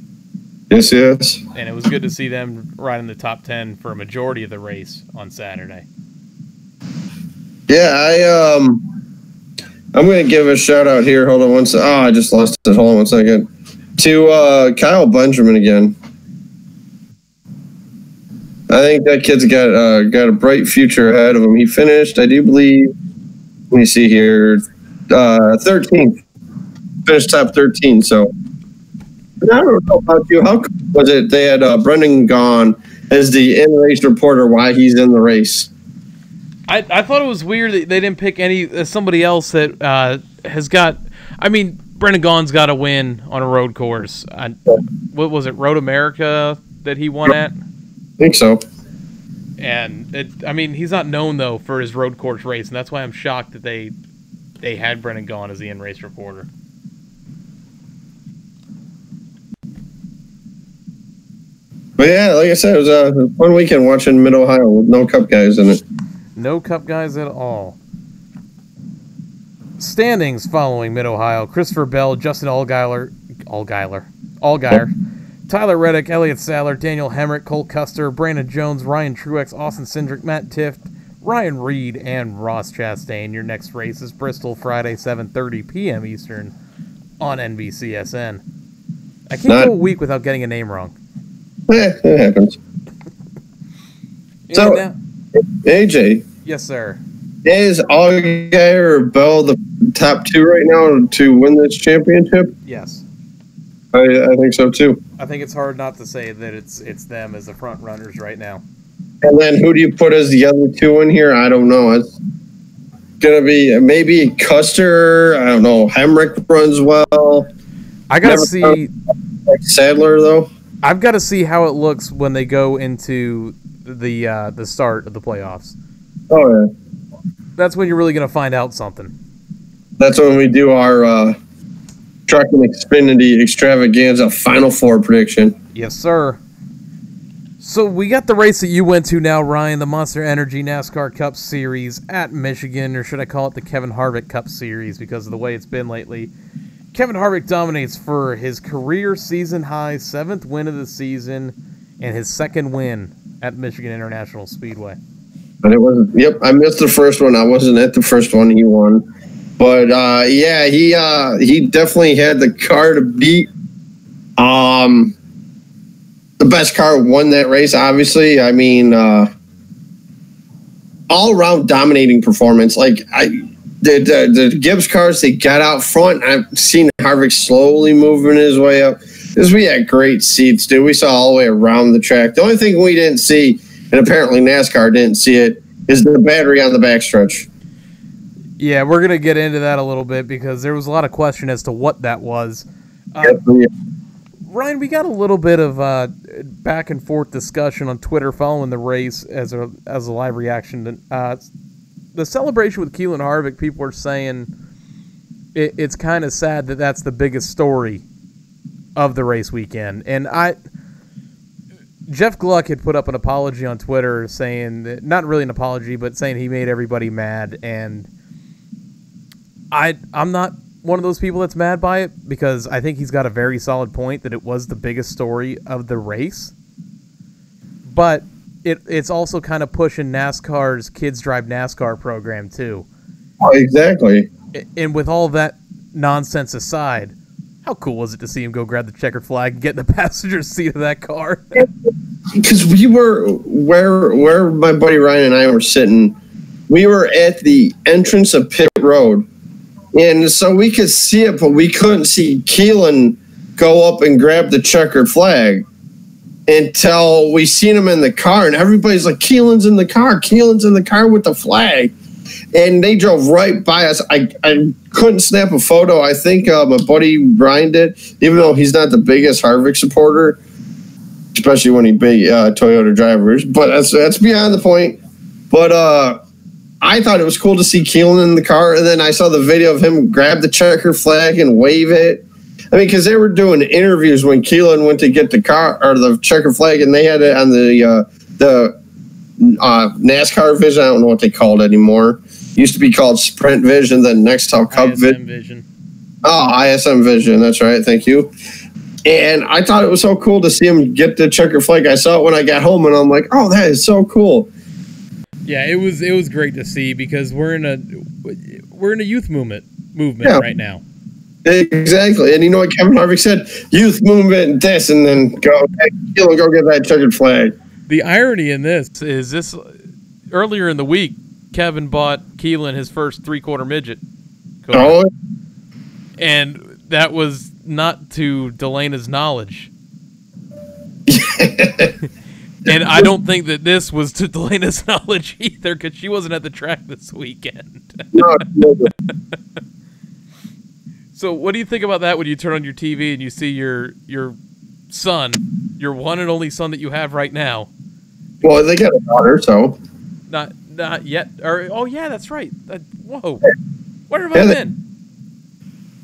Yes, yes. And it was good to see them right in the top 10 for a majority of the race on Saturday. Yeah, I'm going to give a shout out here. Hold on one second. Oh, I just lost it. Hold on one second. To Kyle Benjamin again. I think that kid's got a bright future ahead of him. He finished, I do believe, let me see here, 13th. Finished top 13, so. I don't know about you. How was it they had Brendan Gaughan as the in-race reporter while he's in the race? I thought it was weird that they didn't pick somebody else that has got. I mean, Brendan Gaughan's got a win on a road course. What was it, Road America that he won at? I think so. And he's not known though for his road course race, and that's why I'm shocked that they had Brendan Gaughan as the in-race reporter. But yeah, like I said, it was a fun weekend watching Mid-Ohio with no Cup guys in it. No Cup guys at all. Standings following Mid-Ohio: Christopher Bell, Justin Allgaier, Tyler Reddick, Elliott Sadler, Daniel Hemrick, Cole Custer, Brandon Jones, Ryan Truex, Austin Cindric, Matt Tift, Ryan Reed, and Ross Chastain. Your next race is Bristol, Friday, 7:30 p.m. Eastern on NBCSN. I can't go a week without getting a name wrong. It happens. So, AJ. Yes, sir. Is Allgaier or Bell the top two right now to win this championship? Yes. I think so too. I think it's hard not to say that it's them as the front runners right now. And then who do you put as the other two in here? I don't know. It's gonna be maybe Custer. I don't know. Hemrick runs well. I gotta see like Sadler though. I've got to see how it looks when they go into the start of the playoffs. Oh yeah. That's when you're really gonna find out something. That's when we do our Truck and Xfinity Extravaganza Final Four prediction. Yes, sir. So we got the race that you went to now, Ryan, the Monster Energy NASCAR Cup Series at Michigan, or should I call it the Kevin Harvick Cup Series because of the way it's been lately. Kevin Harvick dominates for his career season high 7th win of the season and his 2nd win at Michigan International Speedway. But it was, yep, I missed the first one. I wasn't at the first one he won. But, yeah, he definitely had the car to beat. The best car won that race, obviously. I mean, all-around dominating performance. Like, the Gibbs cars, they got out front. I've seen Harvick slowly moving his way up. Because we had great seats, dude. We saw all the way around the track. The only thing we didn't see, and apparently NASCAR didn't see it, is the battery on the backstretch. Yeah, we're going to get into that a little bit because there was a lot of question as to what that was. Ryan, we got a little bit of back and forth discussion on Twitter following the race as a live reaction. The celebration with Keelan Harvick, people are saying it's kind of sad that that's the biggest story of the race weekend. And Jeff Gluck had put up an apology on Twitter saying that, not really an apology, but saying he made everybody mad. And I'm not one of those people that's mad by it because I think he's got a very solid point that it was the biggest story of the race. But it's also kind of pushing NASCAR's Kids Drive NASCAR program too. Oh, exactly. And with all that nonsense aside, how cool was it to see him go grab the checkered flag and get in the passenger seat of that car? Because we were where my buddy Ryan and I were sitting, we were at the entrance of pit road. And so we could see it, but we couldn't see Keelan go up and grab the checkered flag until we seen him in the car. And everybody's like, Keelan's in the car. Keelan's in the car with the flag. And they drove right by us. I couldn't snap a photo. I think my buddy Ryan did, even though he's not the biggest Harvick supporter, especially when he beat Toyota drivers. But that's beyond the point. But I thought it was cool to see Keelan in the car, and then I saw the video of him grab the checker flag and wave it. I mean, because they were doing interviews when Keelan went to get the car or the checker flag, and they had it on the NASCAR Vision. I don't know what they called it anymore. It used to be called Sprint Vision, then Nextel Cup Vision. Oh, ISM Vision. That's right. Thank you. And I thought it was so cool to see him get the checker flag. I saw it when I got home, and I'm like, oh, that is so cool. Yeah, it was great to see because we're in a youth movement right now. Exactly. And you know what Kevin Harvick said? Youth movement, this, and then go get that checkered flag. The irony in this is earlier in the week, Kevin bought Keelan his first 3/4 midget. Oh. And that was not to Delena's knowledge. And I don't think that this was to Delena's knowledge either because she wasn't at the track this weekend. No. So what do you think about that when you turn on your TV and you see your son, your one and only son that you have right now? Well, they got a daughter, so. Not yet. Oh, yeah, that's right. Whoa. Where have I been?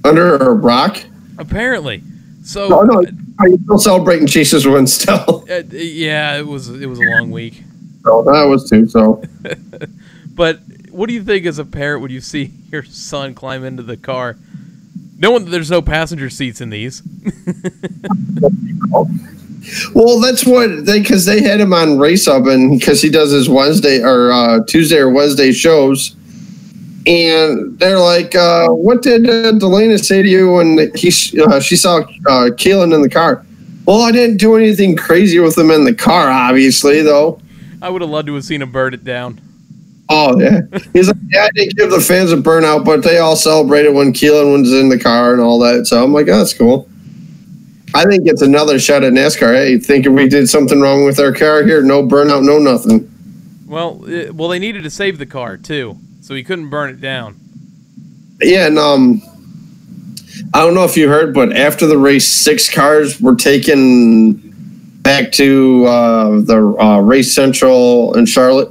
Under a rock? Apparently. So. No. Are you still celebrating Chase's win still? Yeah, it was a long week. Oh, that was too, so. But what do you think as a parent when you see your son climb into the car, knowing that there's no passenger seats in these? Well, that's what because they had him on Race Up, and because he does his Wednesday or Tuesday or Wednesday shows, and they're like, "What did Delana say to you when she saw Keelan in the car?" Well, I didn't do anything crazy with him in the car, obviously, though. I would have loved to have seen him burn it down. Oh yeah, he's like, yeah, I didn't give the fans a burnout, but they all celebrated when Keelan was in the car and all that. So I'm like, oh, that's cool. I think it's another shot at NASCAR. Hey, thinking we did something wrong with our car here? No burnout, no nothing. Well, they needed to save the car too, so he couldn't burn it down. Yeah, and I don't know if you heard, but after the race, 6 cars were taken back to the Race Central in Charlotte.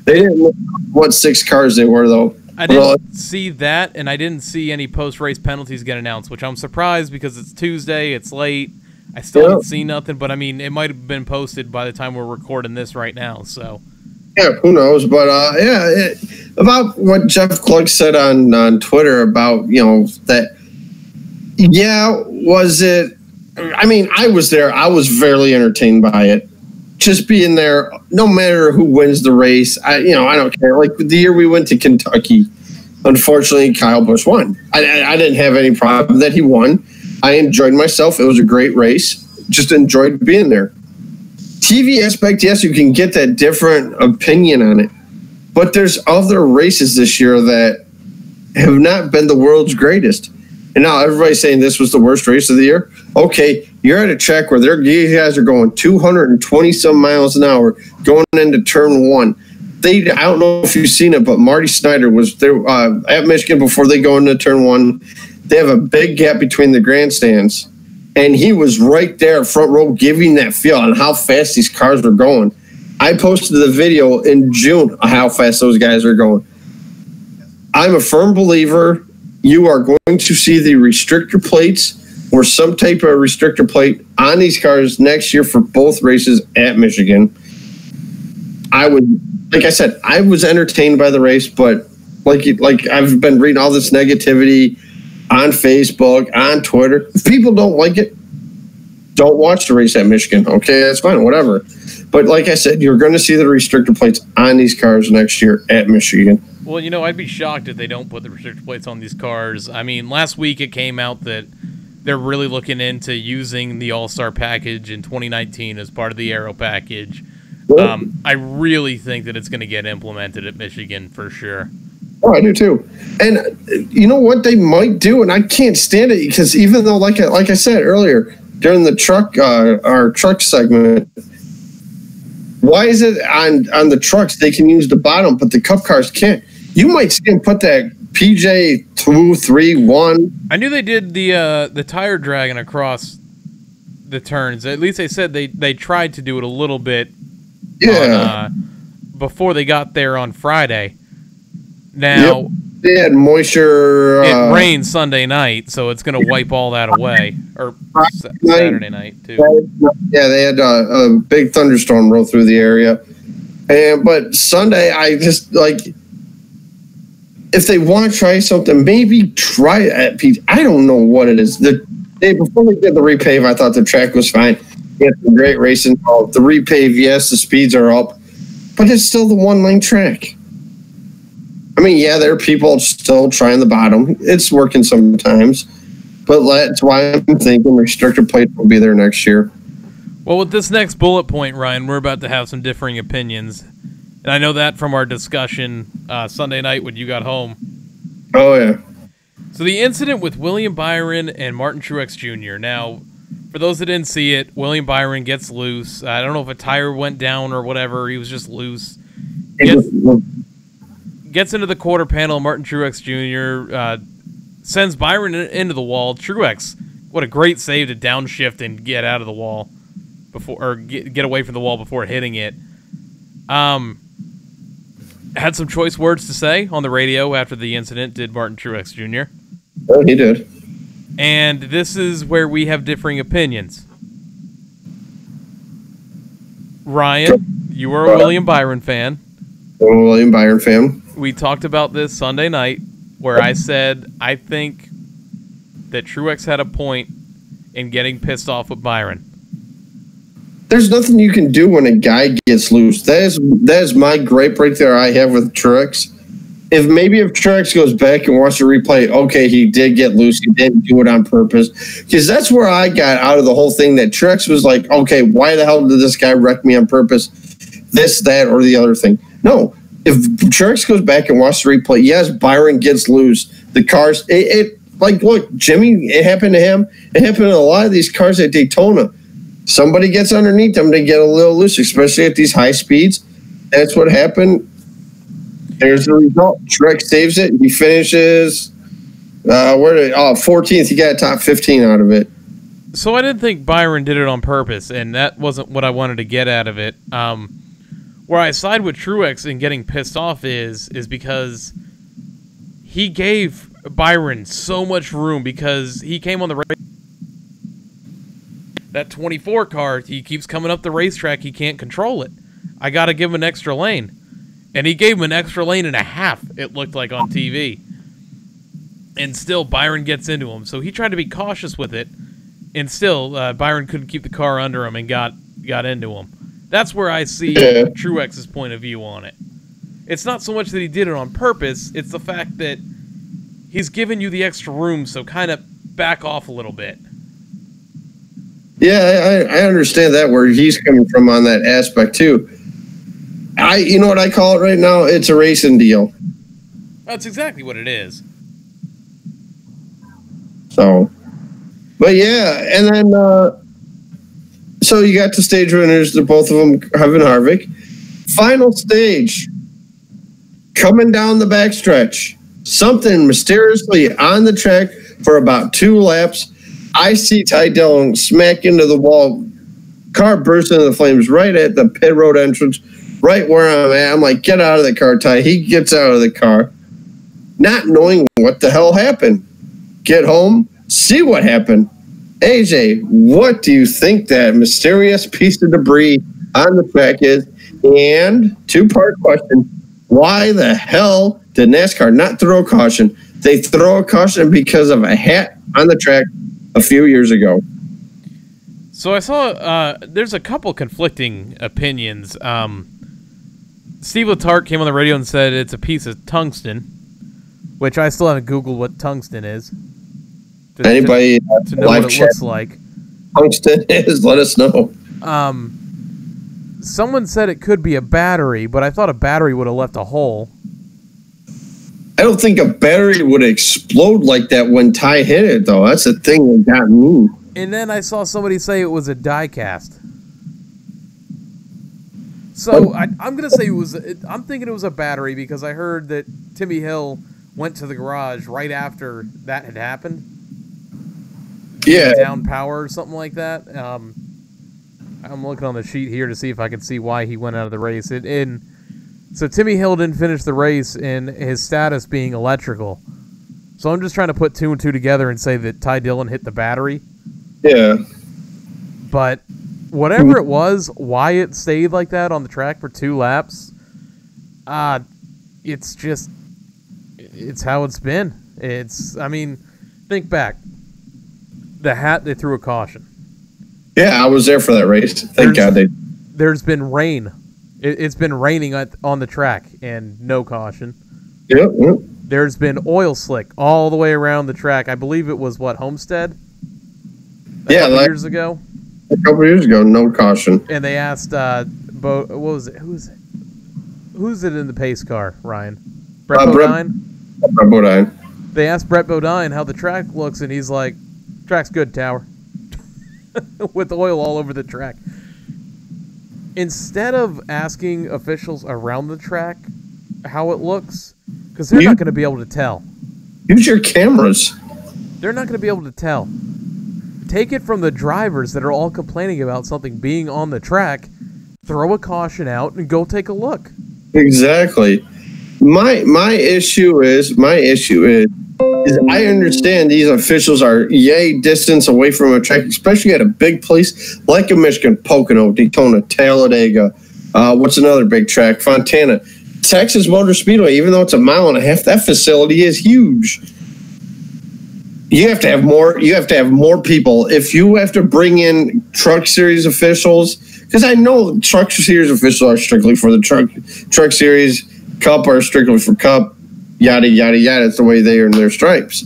They didn't know what 6 cars they were, though. I didn't see that, and I didn't see any post-race penalties get announced, which I'm surprised because it's Tuesday, it's late. I still haven't seen nothing, but I mean, it might have been posted by the time we're recording this right now. So, yeah, who knows? But about what Jeff Gluck said on Twitter about that Yeah, was it? I mean, I was there. I was very entertained by it. Just being there, no matter who wins the race, I don't care. Like the year we went to Kentucky, unfortunately, Kyle Busch won. I didn't have any problem that he won. I enjoyed myself. It was a great race. Just enjoyed being there. TV aspect, yes, you can get that different opinion on it. But there's other races this year that have not been the world's greatest. And now everybody's saying this was the worst race of the year. Okay, you're at a track where these guys are going 220 some miles an hour going into turn one. I don't know if you've seen it, but Marty Snyder was there at Michigan before they go into turn one. They have a big gap between the grandstands, and he was right there front row giving that feel on how fast these cars were going. I posted the video in June of how fast those guys are going. I'm a firm believer you are going to see the restrictor plates or some type of restrictor plate on these cars next year for both races at Michigan. Like I said, I was entertained by the race, but like I've been reading all this negativity on Facebook, on Twitter. If people don't like it, don't watch the race at Michigan. Okay, that's fine, whatever. But like I said, you're going to see the restrictor plates on these cars next year at Michigan. Well, I'd be shocked if they don't put the restrictor plates on these cars. I mean, last week it came out that they're really looking into using the All-Star package in 2019 as part of the Aero package. I really think that it's going to get implemented at Michigan for sure. Oh, I do too. And you know what they might do, and I can't stand it because even though, like I said earlier during the our truck segment, why is it on the trucks they can use the bottom, but the Cup cars can't? You might see them put that PJ 2, 3, 1. I knew they did the tire dragging across the turns. At least they said they tried to do it a little bit. Yeah. Before they got there on Friday. Now, yep. They had moisture. It rained Sunday night, so it's going to wipe all that away. Or Saturday night, too. Yeah, they had a big thunderstorm roll through the area. But Sunday, I just, if they want to try something, maybe try it at Pete. I don't know what it is. The day before we did the repave, I thought the track was fine. We had some great racing. The repave, yes, the speeds are up, but it's still the one-lane track. I mean, yeah, there are people still trying the bottom. It's working sometimes, but that's why I'm thinking restrictor plate will be there next year. Well, with this next bullet point, Ryan, we're about to have some differing opinions, and I know that from our discussion Sunday night when you got home. Oh, yeah. So the incident with William Byron and Martin Truex Jr. Now, for those that didn't see it, William Byron gets loose. I don't know if a tire went down or whatever. He was just loose. Gets into the quarter panel. Martin Truex Jr. Sends Byron into the wall. Truex, what a great save to downshift and get out of the wall get away from the wall before hitting it. Had some choice words to say on the radio after the incident. Did Martin Truex Jr. Oh, he did. And this is where we have differing opinions. Ryan, you are a William Byron fan. I'm a William Byron fan. We talked about this Sunday night where I said I think that Truex had a point in getting pissed off with Byron. There's nothing you can do when a guy gets loose. That is my gripe right there I have with Truex. If Truex goes back and wants to replay, okay, he did get loose. He didn't do it on purpose. Because that's where I got out of the whole thing, that Truex was like, okay, why the hell did this guy wreck me on purpose? This, that, or the other thing. No. If Truex goes back and wants to replay, yes, Byron gets loose. The cars, look, Jimmy, it happened to him. It happened to a lot of these cars at Daytona. Somebody gets underneath them, they get a little loose, especially at these high speeds. That's what happened. There's the result. Truex saves it. He finishes 14th. He got a top 15 out of it. So I didn't think Byron did it on purpose, and that wasn't what I wanted to get out of it. Where I side with Truex in getting pissed off is because he gave Byron so much room because he came on the race. That 24 car, he keeps coming up the racetrack. He can't control it. I got to give him an extra lane. And he gave him an extra lane and a half, it looked like on TV. And still, Byron gets into him. So he tried to be cautious with it, and still, Byron couldn't keep the car under him and got into him. That's where I see Truex's point of view on it. It's not so much that he did it on purpose, it's the fact that he's given you the extra room, so kind of back off a little bit. Yeah, I understand that, where he's coming from on that aspect, too. You know what I call it right now? It's a racing deal. That's exactly what it is. So, but yeah, and then, so you got the stage winners, both of them, Kevin Harvick. Final stage, coming down the backstretch, something mysteriously on the track for about 2 laps. I see Ty Dillon smack into the wall, car burst into the flames right at the pit road entrance, right where I'm at. I'm like, get out of the car, Ty. He gets out of the car, not knowing what the hell happened. Get home, see what happened. AJ, what do you think that mysterious piece of debris on the track is? And 2-part question, why the hell did NASCAR not throw a caution? They throw a caution because of a hat on the track a few years ago. So I saw there's a couple conflicting opinions. Steve Letarte came on the radio and said it's a piece of tungsten, which I still haven't Googled what tungsten is. Anybody to know what it looks like. Tungsten is, let us know. Someone said it could be a battery, but I thought a battery would have left a hole. I don't think a battery would explode like that when Ty hit it, though. That's the thing that got me. And then I saw somebody say it was a die cast. So I'm gonna say I'm thinking it was a battery because I heard that Timmy Hill went to the garage right after that had happened. Yeah, down power or something like that. I'm looking on the sheet here to see if I can see why he went out of the race. So Timmy Hill didn't finish the race in his status being electrical. So I'm just trying to put 2 and 2 together and say that Ty Dillon hit the battery. Yeah. But whatever it was, why it stayed like that on the track for 2 laps, it's how it's been. Think back. The hat, they threw a caution. Yeah, I was there for that race. Thank God they... There's been rain. It's been raining on the track and no caution. Yep. There's been oil slick all the way around the track. I believe it was, Homestead? A couple years ago? A couple years ago, no caution. And they asked, what was it? Who's it in the pace car, Ryan? Brett Bodine? Brett Bodine. They asked Brett Bodine how the track looks, and he's like, track's good, Tower. With oil all over the track. Instead of asking officials around the track how it looks, because they're not going to be able to tell. Use your cameras. They're not going to be able to tell. Take it from the drivers that are all complaining about something being on the track, throw a caution out, and go take a look. Exactly. My issue is I understand these officials are yay distance away from a track, especially at a big place like in Michigan, Pocono, Daytona, Talladega. What's another big track? Fontana. Texas Motor Speedway, even though it's 1.5 miles, that facility is huge. You have to have more. You have to have more people. If you have to bring in Truck Series officials, because I know Truck Series officials are strictly for the Truck Series, Cup are strictly for Cup. Yada yada yada. It's the way they earn their stripes.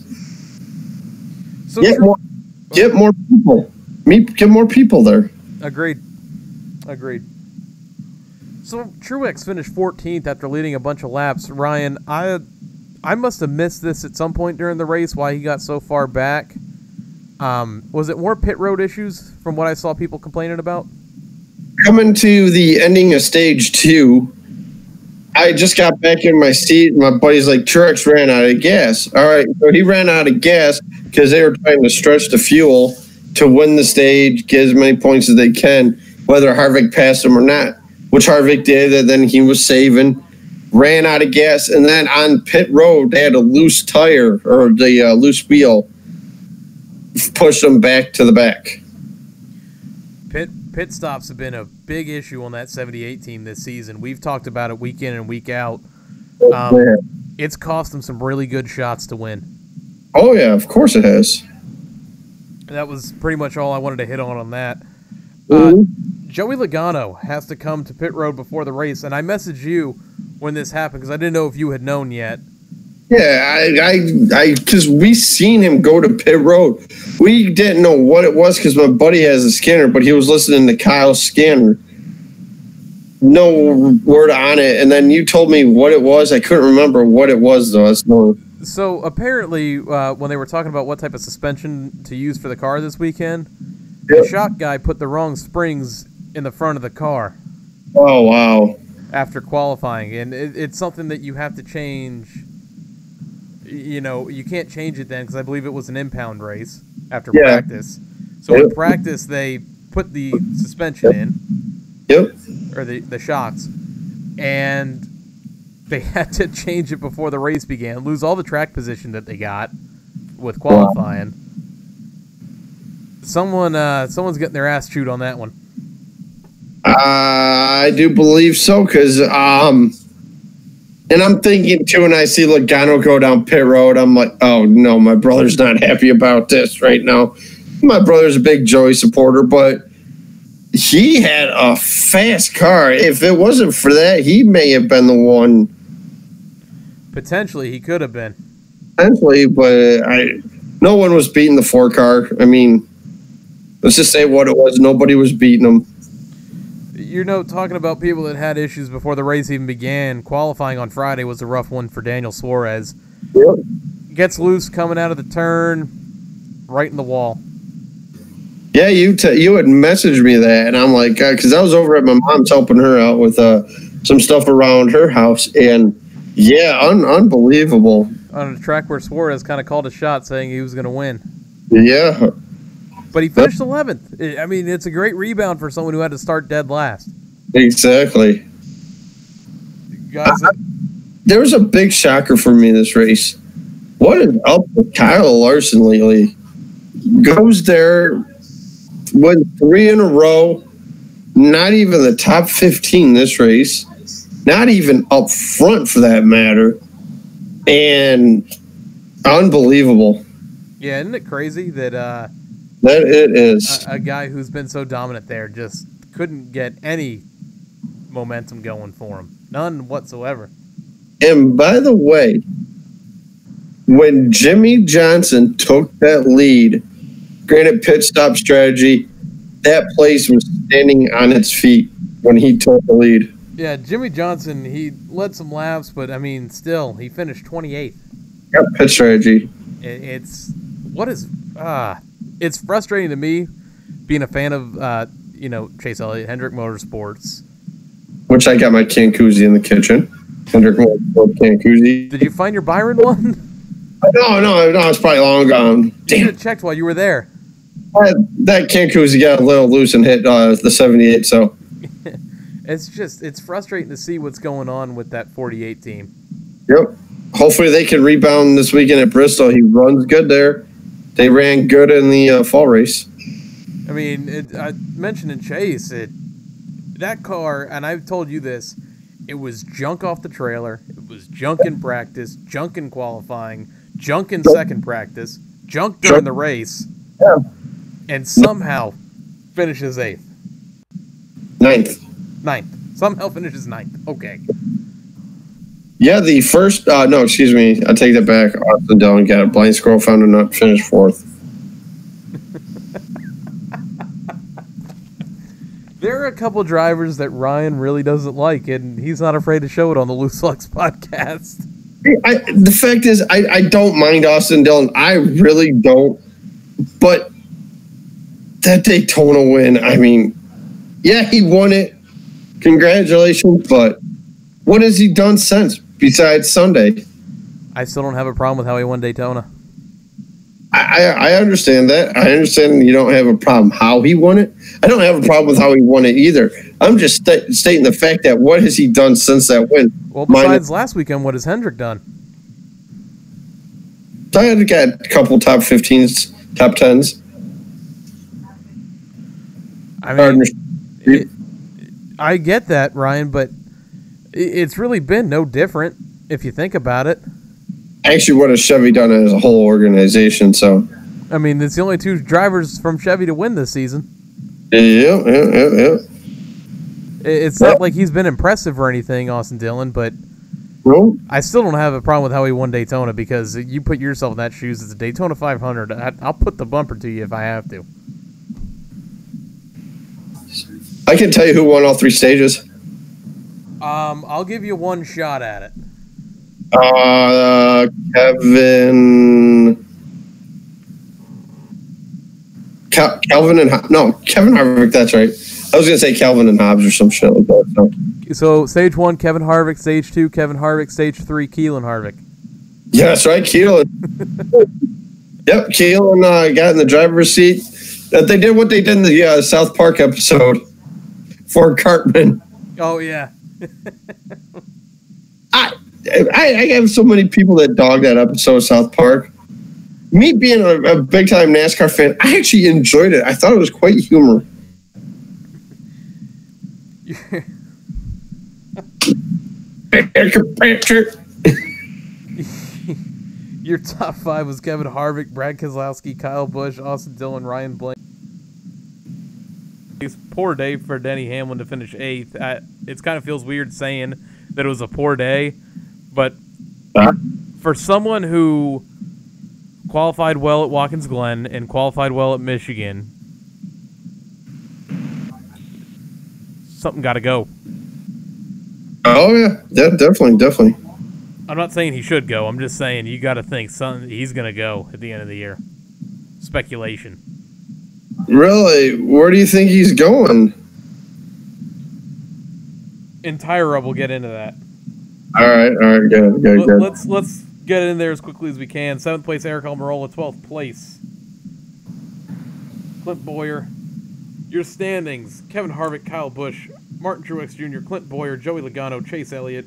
So get more people. Get more people there. Agreed. So Truex finished 14th after leading a bunch of laps. Ryan, I must have missed this at some point during the race. Why he got so far back? Was it more pit road issues from what I saw people complaining about? Coming to the ending of stage 2. I just got back in my seat, and my buddy's like, Truex ran out of gas. All right, so he ran out of gas because they were trying to stretch the fuel to win the stage, get as many points as they can, whether Harvick passed him or not, which Harvick did, and then he was saving, ran out of gas, and then on pit road, they had a loose tire, or the loose wheel, pushed them back to the back. Pit stops have been a big issue on that 78 team this season. We've talked about it week in and week out. It's cost them some really good shots to win. Oh, yeah, of course it has. That was pretty much all I wanted to hit on that. Mhm. Joey Logano has to come to pit road before the race, and I messaged you when this happened because I didn't know if you had known yet. Yeah, because we seen him go to pit road. We didn't know what it was because my buddy has a scanner, but he was listening to Kyle's scanner. No word on it, and then you told me what it was. I couldn't remember what it was, though. So apparently, when they were talking about what type of suspension to use for the car this weekend, the shock guy put the wrong springs in the front of the car. Oh, wow. After qualifying, and it's something that you have to change. You know, you can't change it then because I believe it was an impound race after practice. So in practice, they put the suspension in. Yep. Or the shocks. And they had to change it before the race began. Lose all the track position that they got with qualifying. Wow. Someone's getting their ass chewed on that one. I do believe so, because and I'm thinking too, when I see Logano go down pit road, I'm like, oh no, my brother's not happy about this right now. My brother's a big Joey supporter, but he had a fast car. If it wasn't for that, he may have been the one. Potentially, he could have been. Potentially, but no one was beating the 4 car. I mean, let's just say what it was. Nobody was beating him. You know, talking about people that had issues before the race even began, qualifying on Friday was a rough one for Daniel Suarez. Yep. Gets loose coming out of the turn, right in the wall. Yeah, you had messaged me that, and I'm like, because I was over at my mom's helping her out with some stuff around her house, and yeah, unbelievable. On a track where Suarez kind of called a shot saying he was going to win. Yeah. But he finished 11th. I mean, it's a great rebound for someone who had to start dead last. Exactly. Guys, there was a big shocker for me this race. What is up with Kyle Larson lately? Goes there, won 3 in a row, not even the top 15 this race, not even up front for that matter, and unbelievable. Yeah, isn't it crazy that that it is a guy who's been so dominant there just couldn't get any momentum going for him? None whatsoever. And by the way, when Jimmy Johnson took that lead, granted pit stop strategy, that place was standing on its feet when he took the lead. Yeah, Jimmy Johnson, he led some laps, but I mean, still, he finished 28th. Yep, pit strategy. It's frustrating to me being a fan of Chase Elliott, Hendrick Motorsports, which I got my can koozie in the kitchen. Hendrick Motorsports can koozie. Did you find your Byron one? No, it's probably long gone. You should have checked while you were there. That can koozie got a little loose and hit the 78. So it's frustrating to see what's going on with that 48 team. Yep. Hopefully they can rebound this weekend at Bristol. He runs good there. They ran good in the fall race. I mean, I mentioned in Chase, that car, and I've told you this, it was junk off the trailer. It was junk in practice, junk in qualifying, junk in second practice, junk during the race, and somehow finishes 8th. Ninth. Somehow finishes 9th. Okay. Yeah, the first, no, excuse me. I take that back. Austin Dillon got a blind squirrel, found a nut, finished 4th. There are a couple drivers that Ryan really doesn't like, and he's not afraid to show it on the Loose Lugs podcast. The fact is, I don't mind Austin Dillon. I really don't. But that Daytona win, I mean, yeah, he won it. Congratulations, but what has he done since besides Sunday? I still don't have a problem with how he won Daytona. I understand that. I understand you don't have a problem how he won it. I don't have a problem with how he won it either. I'm just stating the fact that what has he done since that win? Well, besides last weekend, what has Hendrick done? I had got a couple top 15s, top 10s. I mean, I get that, Ryan, but it's really been no different if you think about it. actually what has Chevy done as a whole organization. So, I mean, it's the only two drivers from Chevy to win this season. yeah. It's not like he's been impressive or anything, Austin Dillon, but Well, I still don't have a problem with how he won Daytona because you put yourself in that shoes. It's a Daytona 500. I'll put the bumper to you if I have to. I can tell you who won all three stages. I'll give you one shot at it. Kevin Harvick. That's right. I was gonna say Calvin and Hobbs or some shit like that. So stage 1, Kevin Harvick. Stage 2, Kevin Harvick. Stage 3, Keelan Harvick. Yeah, that's right, Keelan. Yep, Keelan got in the driver's seat. They did what they did in the South Park episode for Cartman. Oh yeah. I have so many people that dog that episode of South Park. Me being a big time NASCAR fan, I actually enjoyed it. I thought it was quite humorous. Your top 5 was Kevin Harvick, Brad Keselowski, Kyle Busch, Austin Dillon, Ryan Blaney. Poor day for Denny Hamlin to finish 8th. It kind of feels weird saying that it was a poor day, but for someone who qualified well at Watkins Glen and qualified well at Michigan, something got to go. Oh yeah, definitely. I'm not saying he should go. I'm just saying you got to think he's going to go at the end of the year. Speculation. Really? Where do you think he's going? Entire Rub will get into that. All right, good. Let's get in there as quickly as we can. 7th place, Eric Almirola. 12th place, Clint Bowyer. Your standings: Kevin Harvick, Kyle Busch, Martin Truex Jr., Clint Bowyer, Joey Logano, Chase Elliott,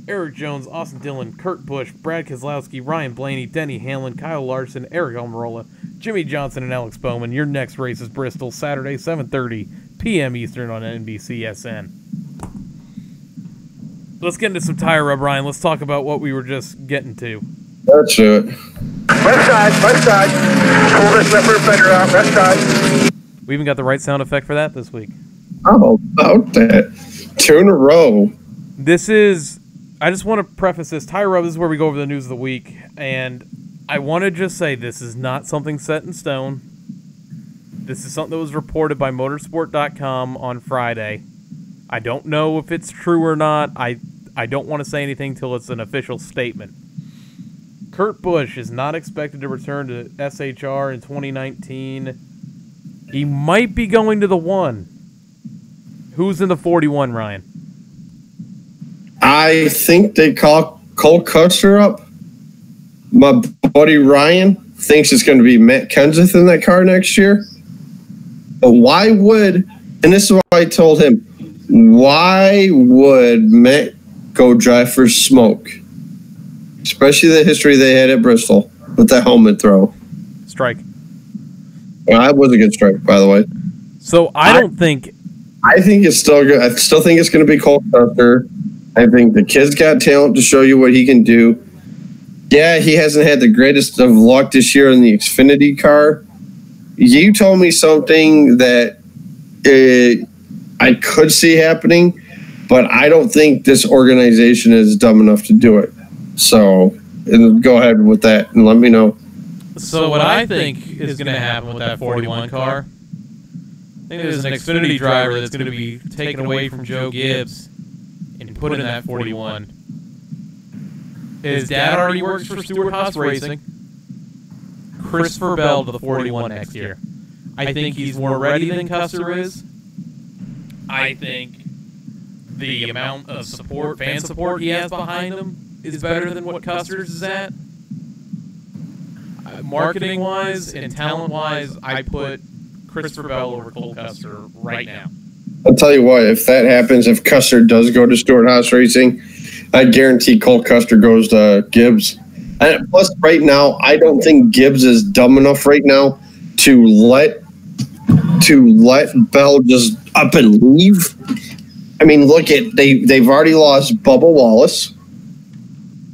Eric Jones, Austin Dillon, Kurt Busch, Brad Keselowski, Ryan Blaney, Denny Hamlin, Kyle Larson, Eric Almirola, Jimmy Johnson, and Alex Bowman. Your next race is Bristol, Saturday, 7:30 p.m. Eastern on NBCSN. Let's get into some tire rub, Ryan. Let's talk about what we were just getting to. Let's do it. Left side. Pull this lever better out, left side. We even got the right sound effect for that this week. How about that? 2 in a row. I just want to preface this. Tire Rub, this is where we go over the news of the week. And I want to just say this is not something set in stone. This is something that was reported by motorsport.com on Friday. I don't know if it's true or not. I don't want to say anything till it's an official statement. Kurt Busch is not expected to return to SHR in 2019. He might be going to the 1. Who's in the 41, Ryan? I think they call Cole Custer up. My buddy Ryan thinks it's going to be Matt Kenseth in that car next year. But why would, and this is what I told him, why would Matt go drive for smoke? Especially the history they had at Bristol with that helmet throw. Strike. That was a good strike, by the way. So I think it's still good. I still think it's going to be Cole Custer. I think the kid's got talent to show you what he can do. Yeah, he hasn't had the greatest of luck this year in the Xfinity car. You told me something that I could see happening, but I don't think this organization is dumb enough to do it. So go ahead with that and let me know. So what I think is going to happen with that 41 car, I think there's an Xfinity driver that's going to be taken away from Joe Gibbs and put in that 41. His dad already works for Stewart Haas Racing. Christopher Bell to the 41 next year. I think he's more ready than Custer is. I think the amount of support, fan support he has behind him is better than what Custer's is at. Marketing-wise and talent-wise, I put Christopher Bell over Cole Custer right now. I'll tell you what, if that happens, if Custer does go to Stewart Haas Racing, I guarantee Cole Custer goes to Gibbs. And plus, right now, I don't think Gibbs is dumb enough right now to let Bell just up and leave. I mean, look at they've already lost Bubba Wallace,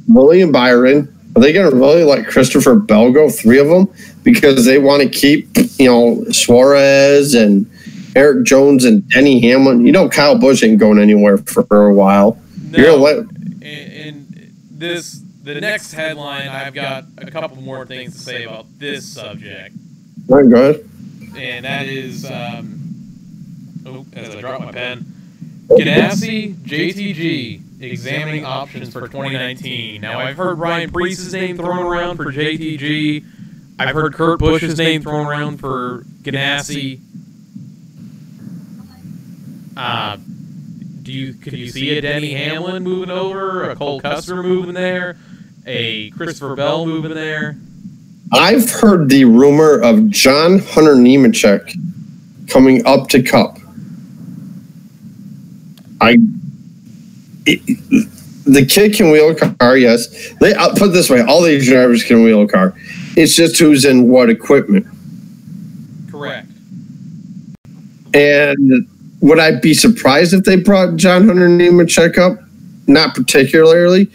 William Byron, Are they going to really let Christopher Bell go, 3 of them, because they want to keep, Suarez and Eric Jones and Denny Hamlin? Kyle Busch ain't going anywhere for a while. No, the next headline, I've got a couple more things to say about this subject. All right, go ahead. And that is, as I drop my pen, Ganassi, JTG, examining options for 2019. Now, I've heard Ryan Preece's name thrown around for JTG. I've heard Kurt Busch's name thrown around for Ganassi. Could you see a Denny Hamlin moving over, a Cole Custer moving there, a Christopher Bell moving there? I've heard the rumor of John Hunter Nemechek coming up to Cup. The kid can wheel a car, yes. I'll put it this way, all these drivers can wheel a car. It's just who's in what equipment. Correct. And would I be surprised if they brought John Hunter Nemechek up? Not particularly,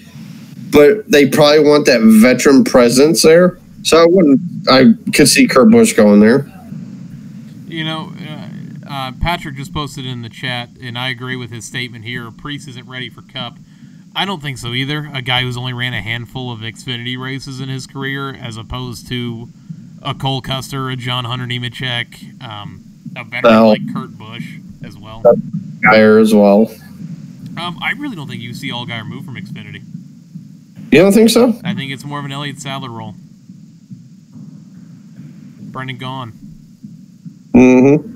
but they probably want that veteran presence there. So I could see Kurt Busch going there. Patrick just posted in the chat, and I agree with his statement here. Preece isn't ready for Cup. I don't think so either. A guy who's only ran a handful of Xfinity races in his career, as opposed to a Cole Custer, a John Hunter Nemechek, a veteran like Kurt Busch as well. Geyer as well. I really don't think you see Allgaier move from Xfinity. You don't think so? I think it's more of an Elliott Sadler role. Brendan Gaughan. Mm-hmm.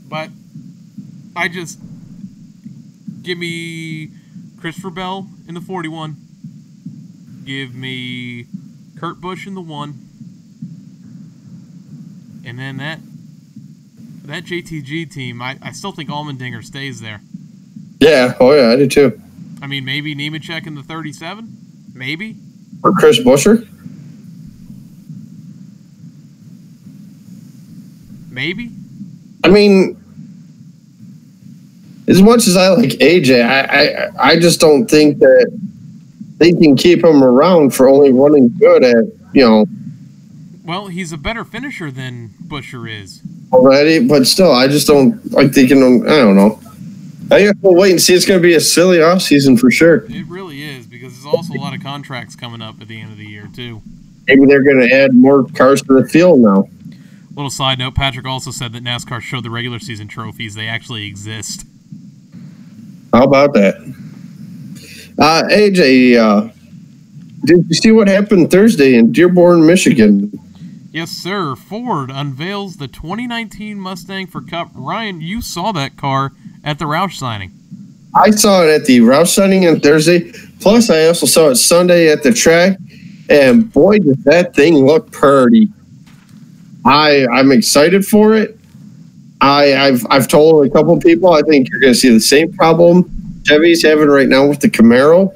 But I just give me Christopher Bell in the 41. Give me Kurt Busch in the 1. And then that JTG team, I still think Allmendinger stays there. Yeah, I do too. I mean, maybe Nemechek in the 37? Maybe. Or Chris Buescher? Maybe. I mean, as much as I like AJ, I just don't think that they can keep him around for only running good at, Well, he's a better finisher than Buescher is. Already, but still, I just don't like thinking, I don't know. I guess we'll wait and see. It's going to be a silly offseason for sure. It really is, because there's also a lot of contracts coming up at the end of the year, too. Maybe they're going to add more cars to the field now. Little side note, Patrick also said that NASCAR showed the regular season trophies. They actually exist. How about that? AJ, did you see what happened Thursday in Dearborn, Michigan? Yes, sir. Ford unveils the 2019 Mustang for Cup. Ryan, you saw that car at the Roush signing. I saw it at the Roush signing on Thursday. Plus, I also saw it Sunday at the track. And boy, does that thing look pretty. I'm excited for it. I've told a couple people I think you're going to see the same problem Chevy's having right now with the Camaro.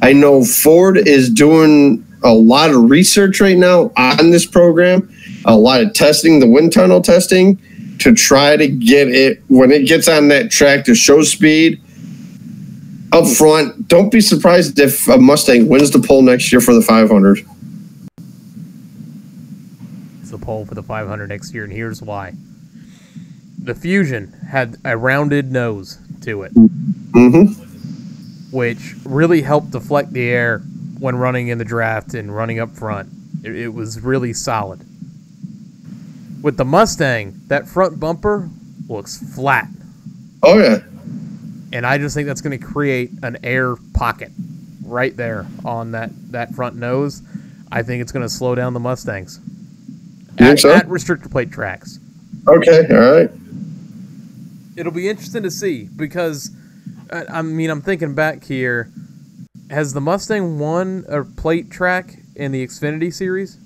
I know Ford is doing a lot of research right now on this program, a lot of testing, the wind tunnel testing, to try to get it, when it gets on that track, to show speed up front. Don't be surprised if a Mustang wins the pole next year for the 500. The pole for the 500 next year, and here's why. The Fusion had a rounded nose to it, which really helped deflect the air when running in the draft and running up front. It was really solid. With the Mustang, that front bumper looks flat. Oh, yeah. And I just think that's going to create an air pocket right there on that front nose. I think it's going to slow down the Mustangs. At restrictor plate tracks. Okay, all right. It'll be interesting to see, because, I'm thinking back here. Has the Mustang won a plate track in the Xfinity Series?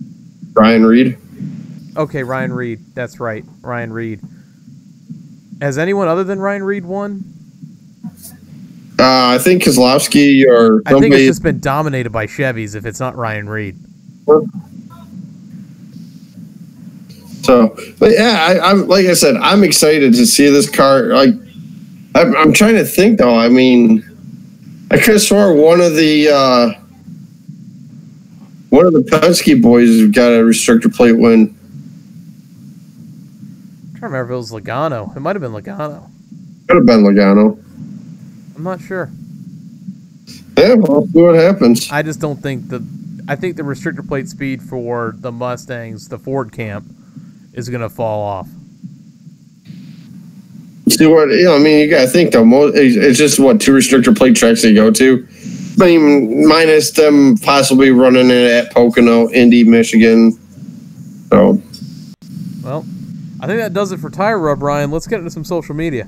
Ryan Reed. Okay, Ryan Reed. That's right, Ryan Reed. Has anyone other than Ryan Reed won? I think Keselowski or somebody. I think it's just been dominated by Chevys if it's not Ryan Reed. So, but yeah, I'm like I said, I'm excited to see this car. Like, I'm trying to think though. I mean, I could have swore one of the One of the Penske boys got a restrictor plate win. I'm trying to remember if it was Logano. It might have been Logano. Could have been Logano. I'm not sure. Yeah, we'll see what happens. I just don't think I think the restrictor plate speed for the Mustangs, the Ford camp, is going to fall off. See what I mean? You got to think though. It's just what 2 restrictor plate tracks they go to. I mean, minus them possibly running it at Pocono, Indy, Michigan. So, well, I think that does it for Tire Rub, Ryan. Let's get into some social media.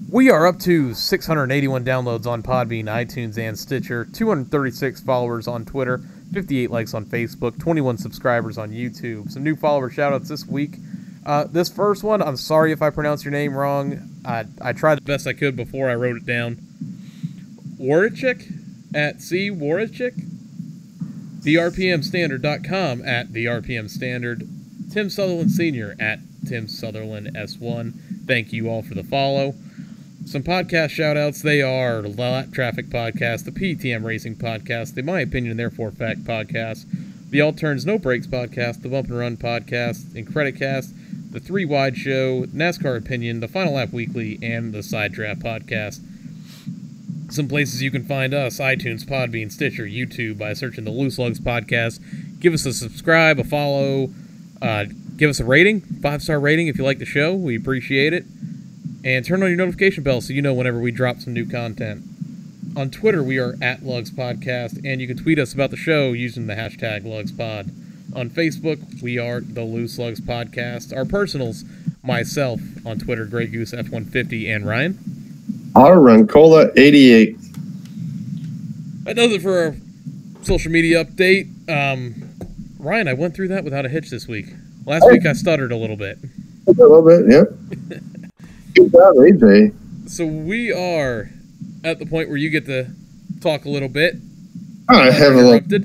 We are up to 681 downloads on Podbean, iTunes, and Stitcher, 236 followers on Twitter, 58 likes on Facebook, 21 subscribers on YouTube. Some new follower shoutouts this week. This first one, I'm sorry if I pronounced your name wrong. I tried the best I could before I wrote it down. Warichik at C. Warichik. TheRPMStandard.com at TheRPMStandard. Tim Sutherland Sr. at Tim Sutherland S1. Thank you all for the follow. Some podcast shout-outs. They are the Lap Traffic Podcast, the PTM Racing Podcast, the My Opinion Therefore Fact Podcast, the All Turns No Breaks Podcast, the Bump and Run Podcast, and Creditcast, the 3 Wide Show, NASCAR Opinion, the Final Lap Weekly, and the Side Draft Podcast. Some places you can find us: iTunes, Podbean, Stitcher, YouTube, by searching the Loose Lugs Podcast. Give us a subscribe, a follow, give us a rating, 5-star rating if you like the show. We appreciate it. And turn on your notification bell so you know whenever we drop some new content. On Twitter, we are at Lugs Podcast, and you can tweet us about the show using the hashtag LugsPod. On Facebook, we are the Loose Lugs Podcast. Our personals, myself on Twitter, Grey Goose F150, and Ryan. I'll run Cola 88. That does it for our social media update. Ryan, I went through that without a hitch this week. Last week I stuttered a little bit. A little bit, yeah. Good job, AJ. So we are at the point where you get to talk a little bit. I have a little.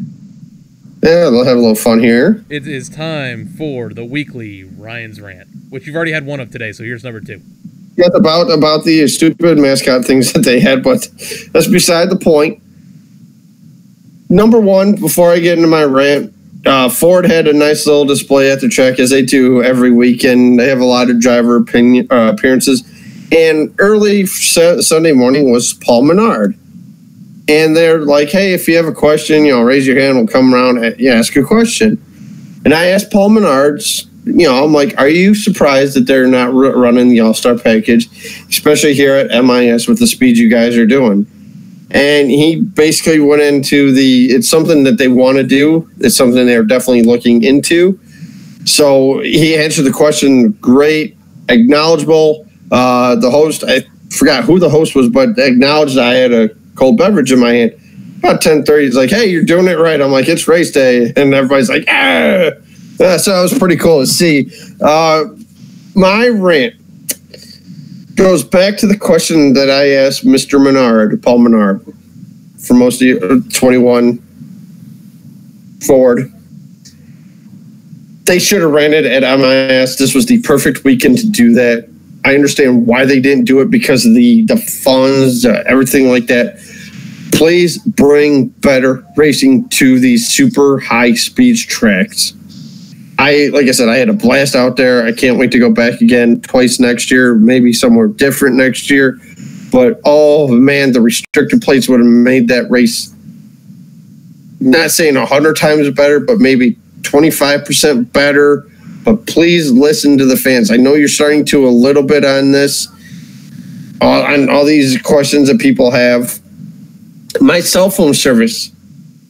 Yeah, we'll have a little fun here. It is time for the weekly Ryan's Rant, which you've already had one of today, so here's number 2. Yeah, about the stupid mascot things that they had, but that's beside the point. Number 1, before I get into my rant, Ford had a nice little display at the track, as they do every weekend. They have a lot of driver appearances. And early Sunday morning was Paul Menard. And they're like, hey, if you have a question, raise your hand. We'll come around and ask a question. And I asked Paul Menard, I'm like, are you surprised that they're not running the All-Star package, especially here at MIS with the speed you guys are doing? And he basically went into it's something that they want to do. It's something they're definitely looking into. So he answered the question great, acknowledgeable. The host, I forgot who the host was, but acknowledged I had a cold beverage in my hand. About 10:30, he's like, hey, you're doing it right. I'm like, it's race day. And everybody's like, ah. So that was pretty cool to see. My rant goes back to the question that I asked Mr. Menard, Paul Menard, for most of you, 21 Ford. They should have ran it at MIS. This was the perfect weekend to do that. I understand why they didn't do it because of the funds, everything like that. Please bring better racing to these super high speed tracks. Like I said, I had a blast out there. I can't wait to go back again twice next year, maybe somewhere different next year. But, oh, man, the restricted plates would have made that race, not saying 100 times better, but maybe 25% better. But please listen to the fans. I know you're starting to a little bit on this, on all these questions that people have. My cell phone service,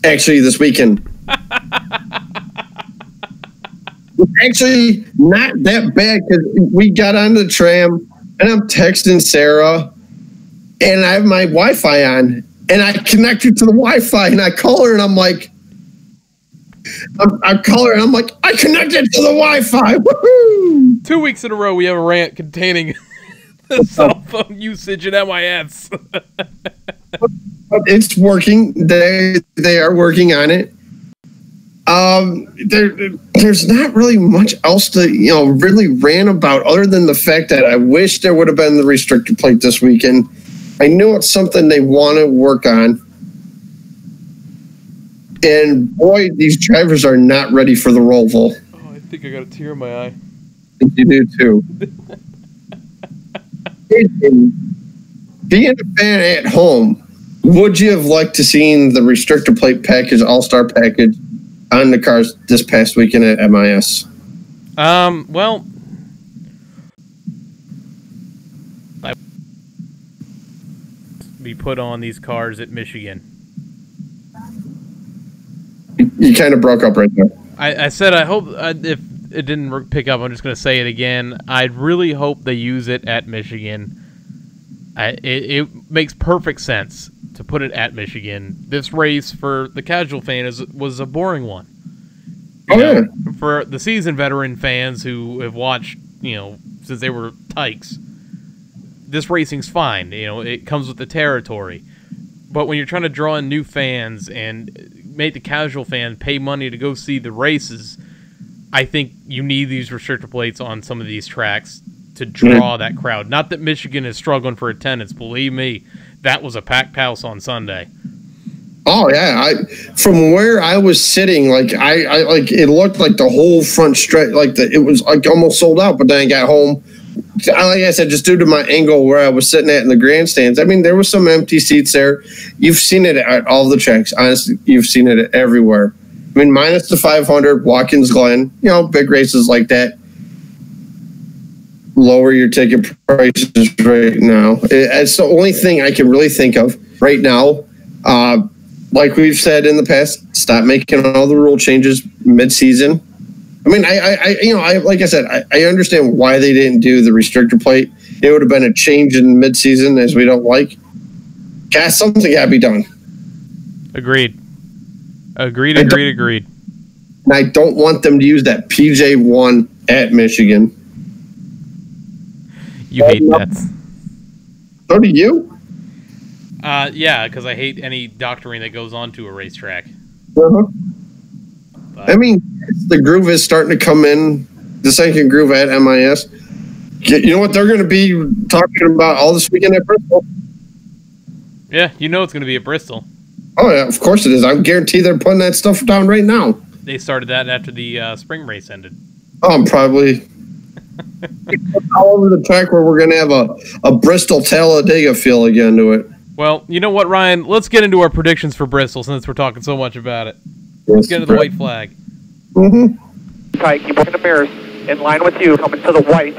actually, this weekend, actually not that bad because we got on the tram and I'm texting Sarah and I have my Wi-Fi on and I connected to the Wi-Fi and I call her and I'm like, I call her and I'm like, I connected to the Wi-Fi. Woohoo! 2 weeks in a row, we have a rant containing the cell phone usage at MIS. But it's working. They are working on it. There's not really much else to really rant about other than the fact that I wish there would have been the restricted plate this weekend. I know it's something they want to work on. And boy, these drivers are not ready for the Roval. Oh, I think I got a tear in my eye. I think you do too. Being a fan at home, would you have liked to seen the restrictor plate package, all-star package on the cars this past weekend at MIS? Well, I be put on these cars at Michigan. You kind of broke up right there. I said I hope if it didn't pick up, I'm just going to say it again. I really hope they use it at Michigan. It makes perfect sense to put it at Michigan. This race for the casual fan was a boring one. Yeah. For the seasoned veteran fans who have watched, since they were tykes, this racing's fine. It comes with the territory. But when you're trying to draw in new fans and make the casual fan pay money to go see the races, I think you need these restrictor plates on some of these tracks to draw that crowd. Not that Michigan is struggling for attendance. Believe me, that was a packed house on Sunday. Oh yeah, from where I was sitting, I it looked like the whole front stretch, it was like almost sold out. But then I got home, like I said, just due to my angle where I was sitting at in the grandstands. I mean, there was some empty seats there. You've seen it at all the tracks. Honestly, you've seen it everywhere. I mean, minus the 500, Watkins Glen, big races like that. Lower your ticket prices right now. It's the only thing I can really think of right now. Like we've said in the past, stop making all the rule changes mid-season. I mean, like I said, I understand why they didn't do the restrictor plate. It would have been a change in mid-season, as we don't like. Something got to be done. Agreed. Agreed. And I don't want them to use that PJ1 at Michigan. You hate that. So do you? Yeah, because I hate any doctoring that goes on to a racetrack. Uh-huh. I mean, the groove is starting to come in, the second groove at MIS. You know what they're going to be talking about all this weekend at Bristol? Yeah, it's going to be at Bristol. Oh, yeah, of course it is. I guarantee they're putting that stuff down right now. They started that after the spring race ended. Oh, I'm probably all over the track where we're going to have a Bristol Talladega feel again to it. Well, you know what, Ryan? Let's get into our predictions for Bristol since we're talking so much about it. Let's get into the white flag. Mm-hmm. Tight, keep working the mirrors. In line with you, coming to the white.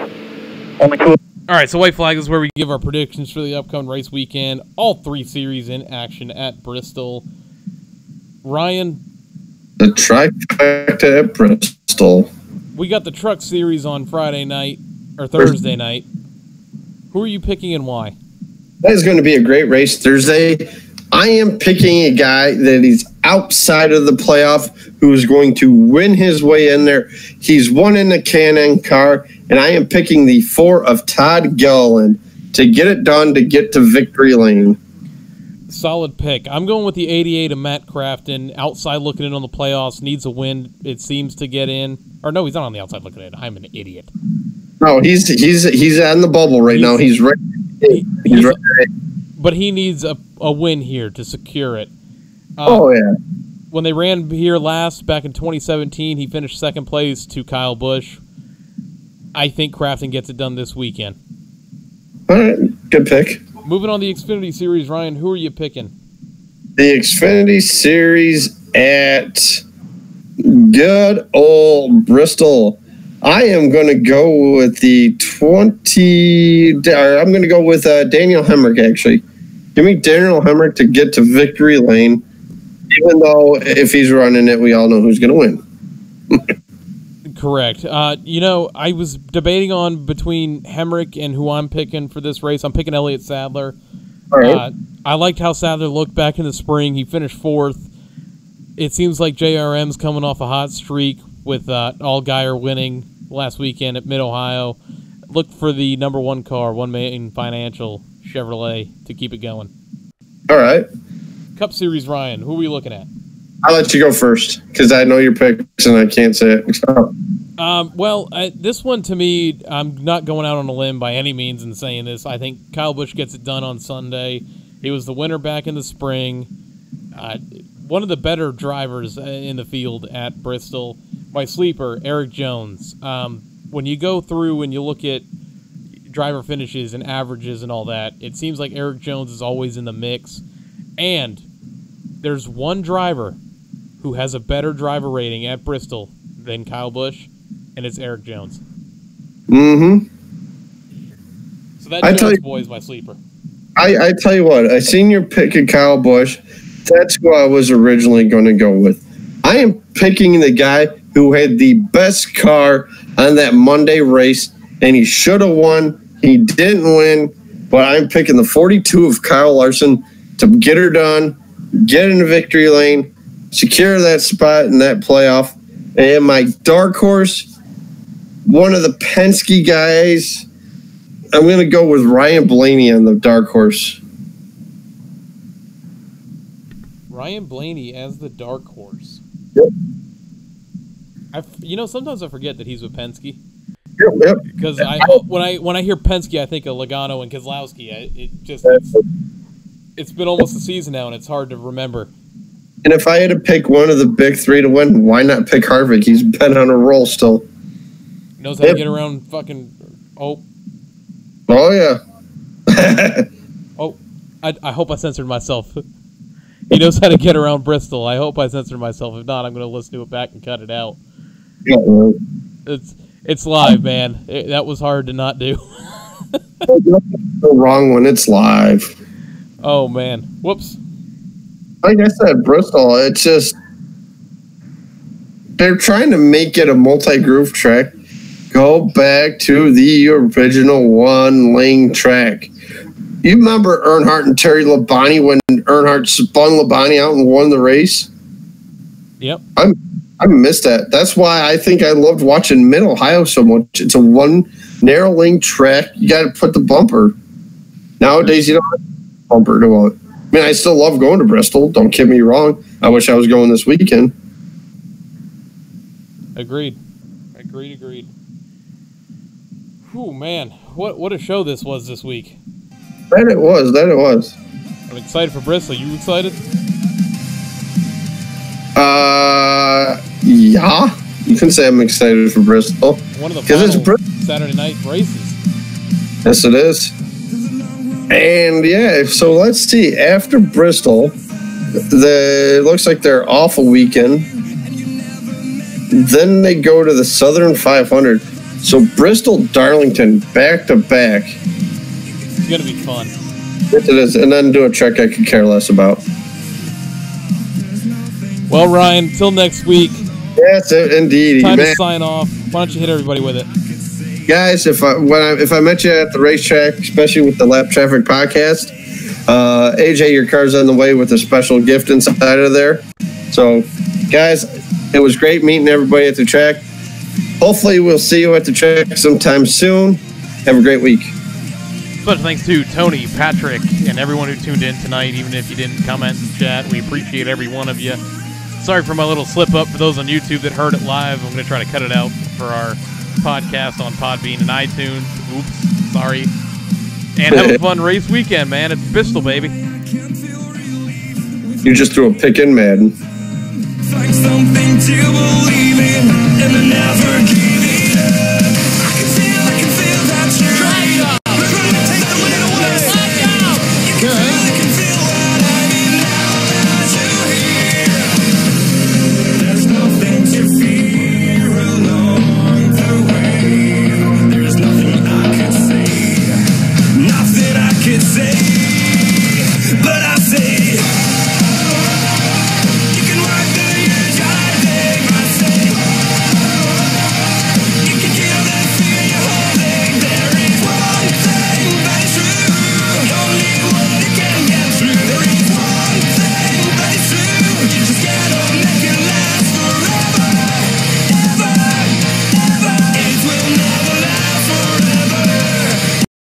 Only two. All right, so white flag is where we give our predictions for the upcoming race weekend. All three series in action at Bristol. Ryan? The trifecta at Bristol. We got the truck series on Friday night, or Thursday night. Who are you picking and why? That is going to be a great race Thursday. I am picking a guy that is outside of the playoff who is going to win his way in there. He's won in the Can-Am car, and I am picking the 4 of Todd Gilliland to get it done, to get to victory lane. Solid pick. I'm going with the 88 of Matt Crafton. Outside looking in on the playoffs. Needs a win, it seems, to get in. Or no, he's not on the outside looking in. I'm an idiot. No, he's on the bubble right now. He's ready. He's ready. But he needs a win here to secure it. Oh, yeah. When they ran here last, back in 2017, he finished second place to Kyle Busch. I think Crafton gets it done this weekend. All right, good pick. Moving on to the Xfinity Series, Ryan, who are you picking? The Xfinity Series at good old Bristol. I am going to go with the 20. I'm going to go with Daniel Hemrick, actually. Give me Daniel Hemrick to get to victory lane, even though if he's running it, we all know who's going to win. Correct. I was debating on between Hemrick and who I'm picking for this race. I'm picking Elliott Sadler. All right. I liked how Sadler looked back in the spring. He finished 4th. It seems like JRM's coming off a hot streak with Allgaier winning last weekend at Mid-Ohio. Look for the number 1 car, One Main Financial Chevrolet, to keep it going. All right. Cup Series, Ryan, who are we looking at? I'll let you go first because I know your picks and I can't say it. This one to me, I'm not going out on a limb by any means in saying this. I think Kyle Busch gets it done on Sunday. He was the winner back in the spring. one of the better drivers in the field at Bristol. My sleeper, Eric Jones. When you go through and you look at driver finishes and averages and all that, it seems like Eric Jones is always in the mix. And there's one driver who has a better driver rating at Bristol than Kyle Busch, and it's Eric Jones. Mm-hmm. So that Jones boy is my sleeper. I tell you what, I seen your pick of Kyle Busch. That's who I was originally going to go with. I am picking the guy who had the best car on that Monday race, and he should have won. He didn't win, but I'm picking the 42 of Kyle Larson to get her done, get in the victory lane, secure that spot in that playoff. And my dark horse, one of the Penske guys, I'm going to go with Ryan Blaney on the dark horse. Ryan Blaney as the dark horse. Yep. Sometimes I forget that he's with Penske. Yep. Because when I hear Penske, I think of Logano and Keselowski. It's been almost a season now, and it's hard to remember. And if I had to pick one of the big three to win, why not pick Harvick? He's been on a roll still. Knows how to get around fucking. Oh yeah. I hope I censored myself. He knows how to get around Bristol. I hope I censored myself. If not, I'm going to listen to it back and cut it out. Yeah. It's live, man. That was hard to not do. The wrong one. It's live. Oh, man. Whoops. Like I said, Bristol, it's just they're trying to make it a multi-groove track. Go back to the original one-lane track. You remember Earnhardt and Terry Labonte when Earnhardt spun Labonte out and won the race? Yep. I missed that. That's why I think I loved watching Mid-Ohio so much. It's a one narrow lane track. You got to put the bumper. Nowadays, you don't have a bumper to it. I mean, I still love going to Bristol. Don't get me wrong. I wish I was going this weekend. Agreed. Whew, man. What a show this was this week. That it was. I'm excited for Bristol. You excited? Yeah. You can say I'm excited for Bristol. One of the final Saturday night races. Yes, it is. And yeah, so let's see. After Bristol, it looks like they're off a weekend. Then they go to the Southern 500. So Bristol, Darlington, back to back. It's gonna be fun. Yes, it is. And then do a track I could care less about. Well, Ryan, till next week. Yes, indeed. Time to sign off. Why don't you hit everybody with it? Guys, if I met you at the racetrack, especially with the Lap Traffic podcast, AJ, your car's on the way with a special gift inside of there. So, guys, it was great meeting everybody at the track. Hopefully, we'll see you at the track sometime soon. Have a great week. Special thanks to Tony, Patrick, and everyone who tuned in tonight, even if you didn't comment and chat. We appreciate every one of you. Sorry for my little slip-up for those on YouTube that heard it live. I'm going to try to cut it out for our podcast on Podbean and iTunes. Oops, sorry. And have a fun race weekend, man. It's Bristol, baby. You just threw a pick in Madden. Find something to believe in and never give it up. I can feel that you're trying to take the win away. You can feel what I mean now that you're here. There's nothing to fear along the way. There's nothing I could say. Nothing I could say.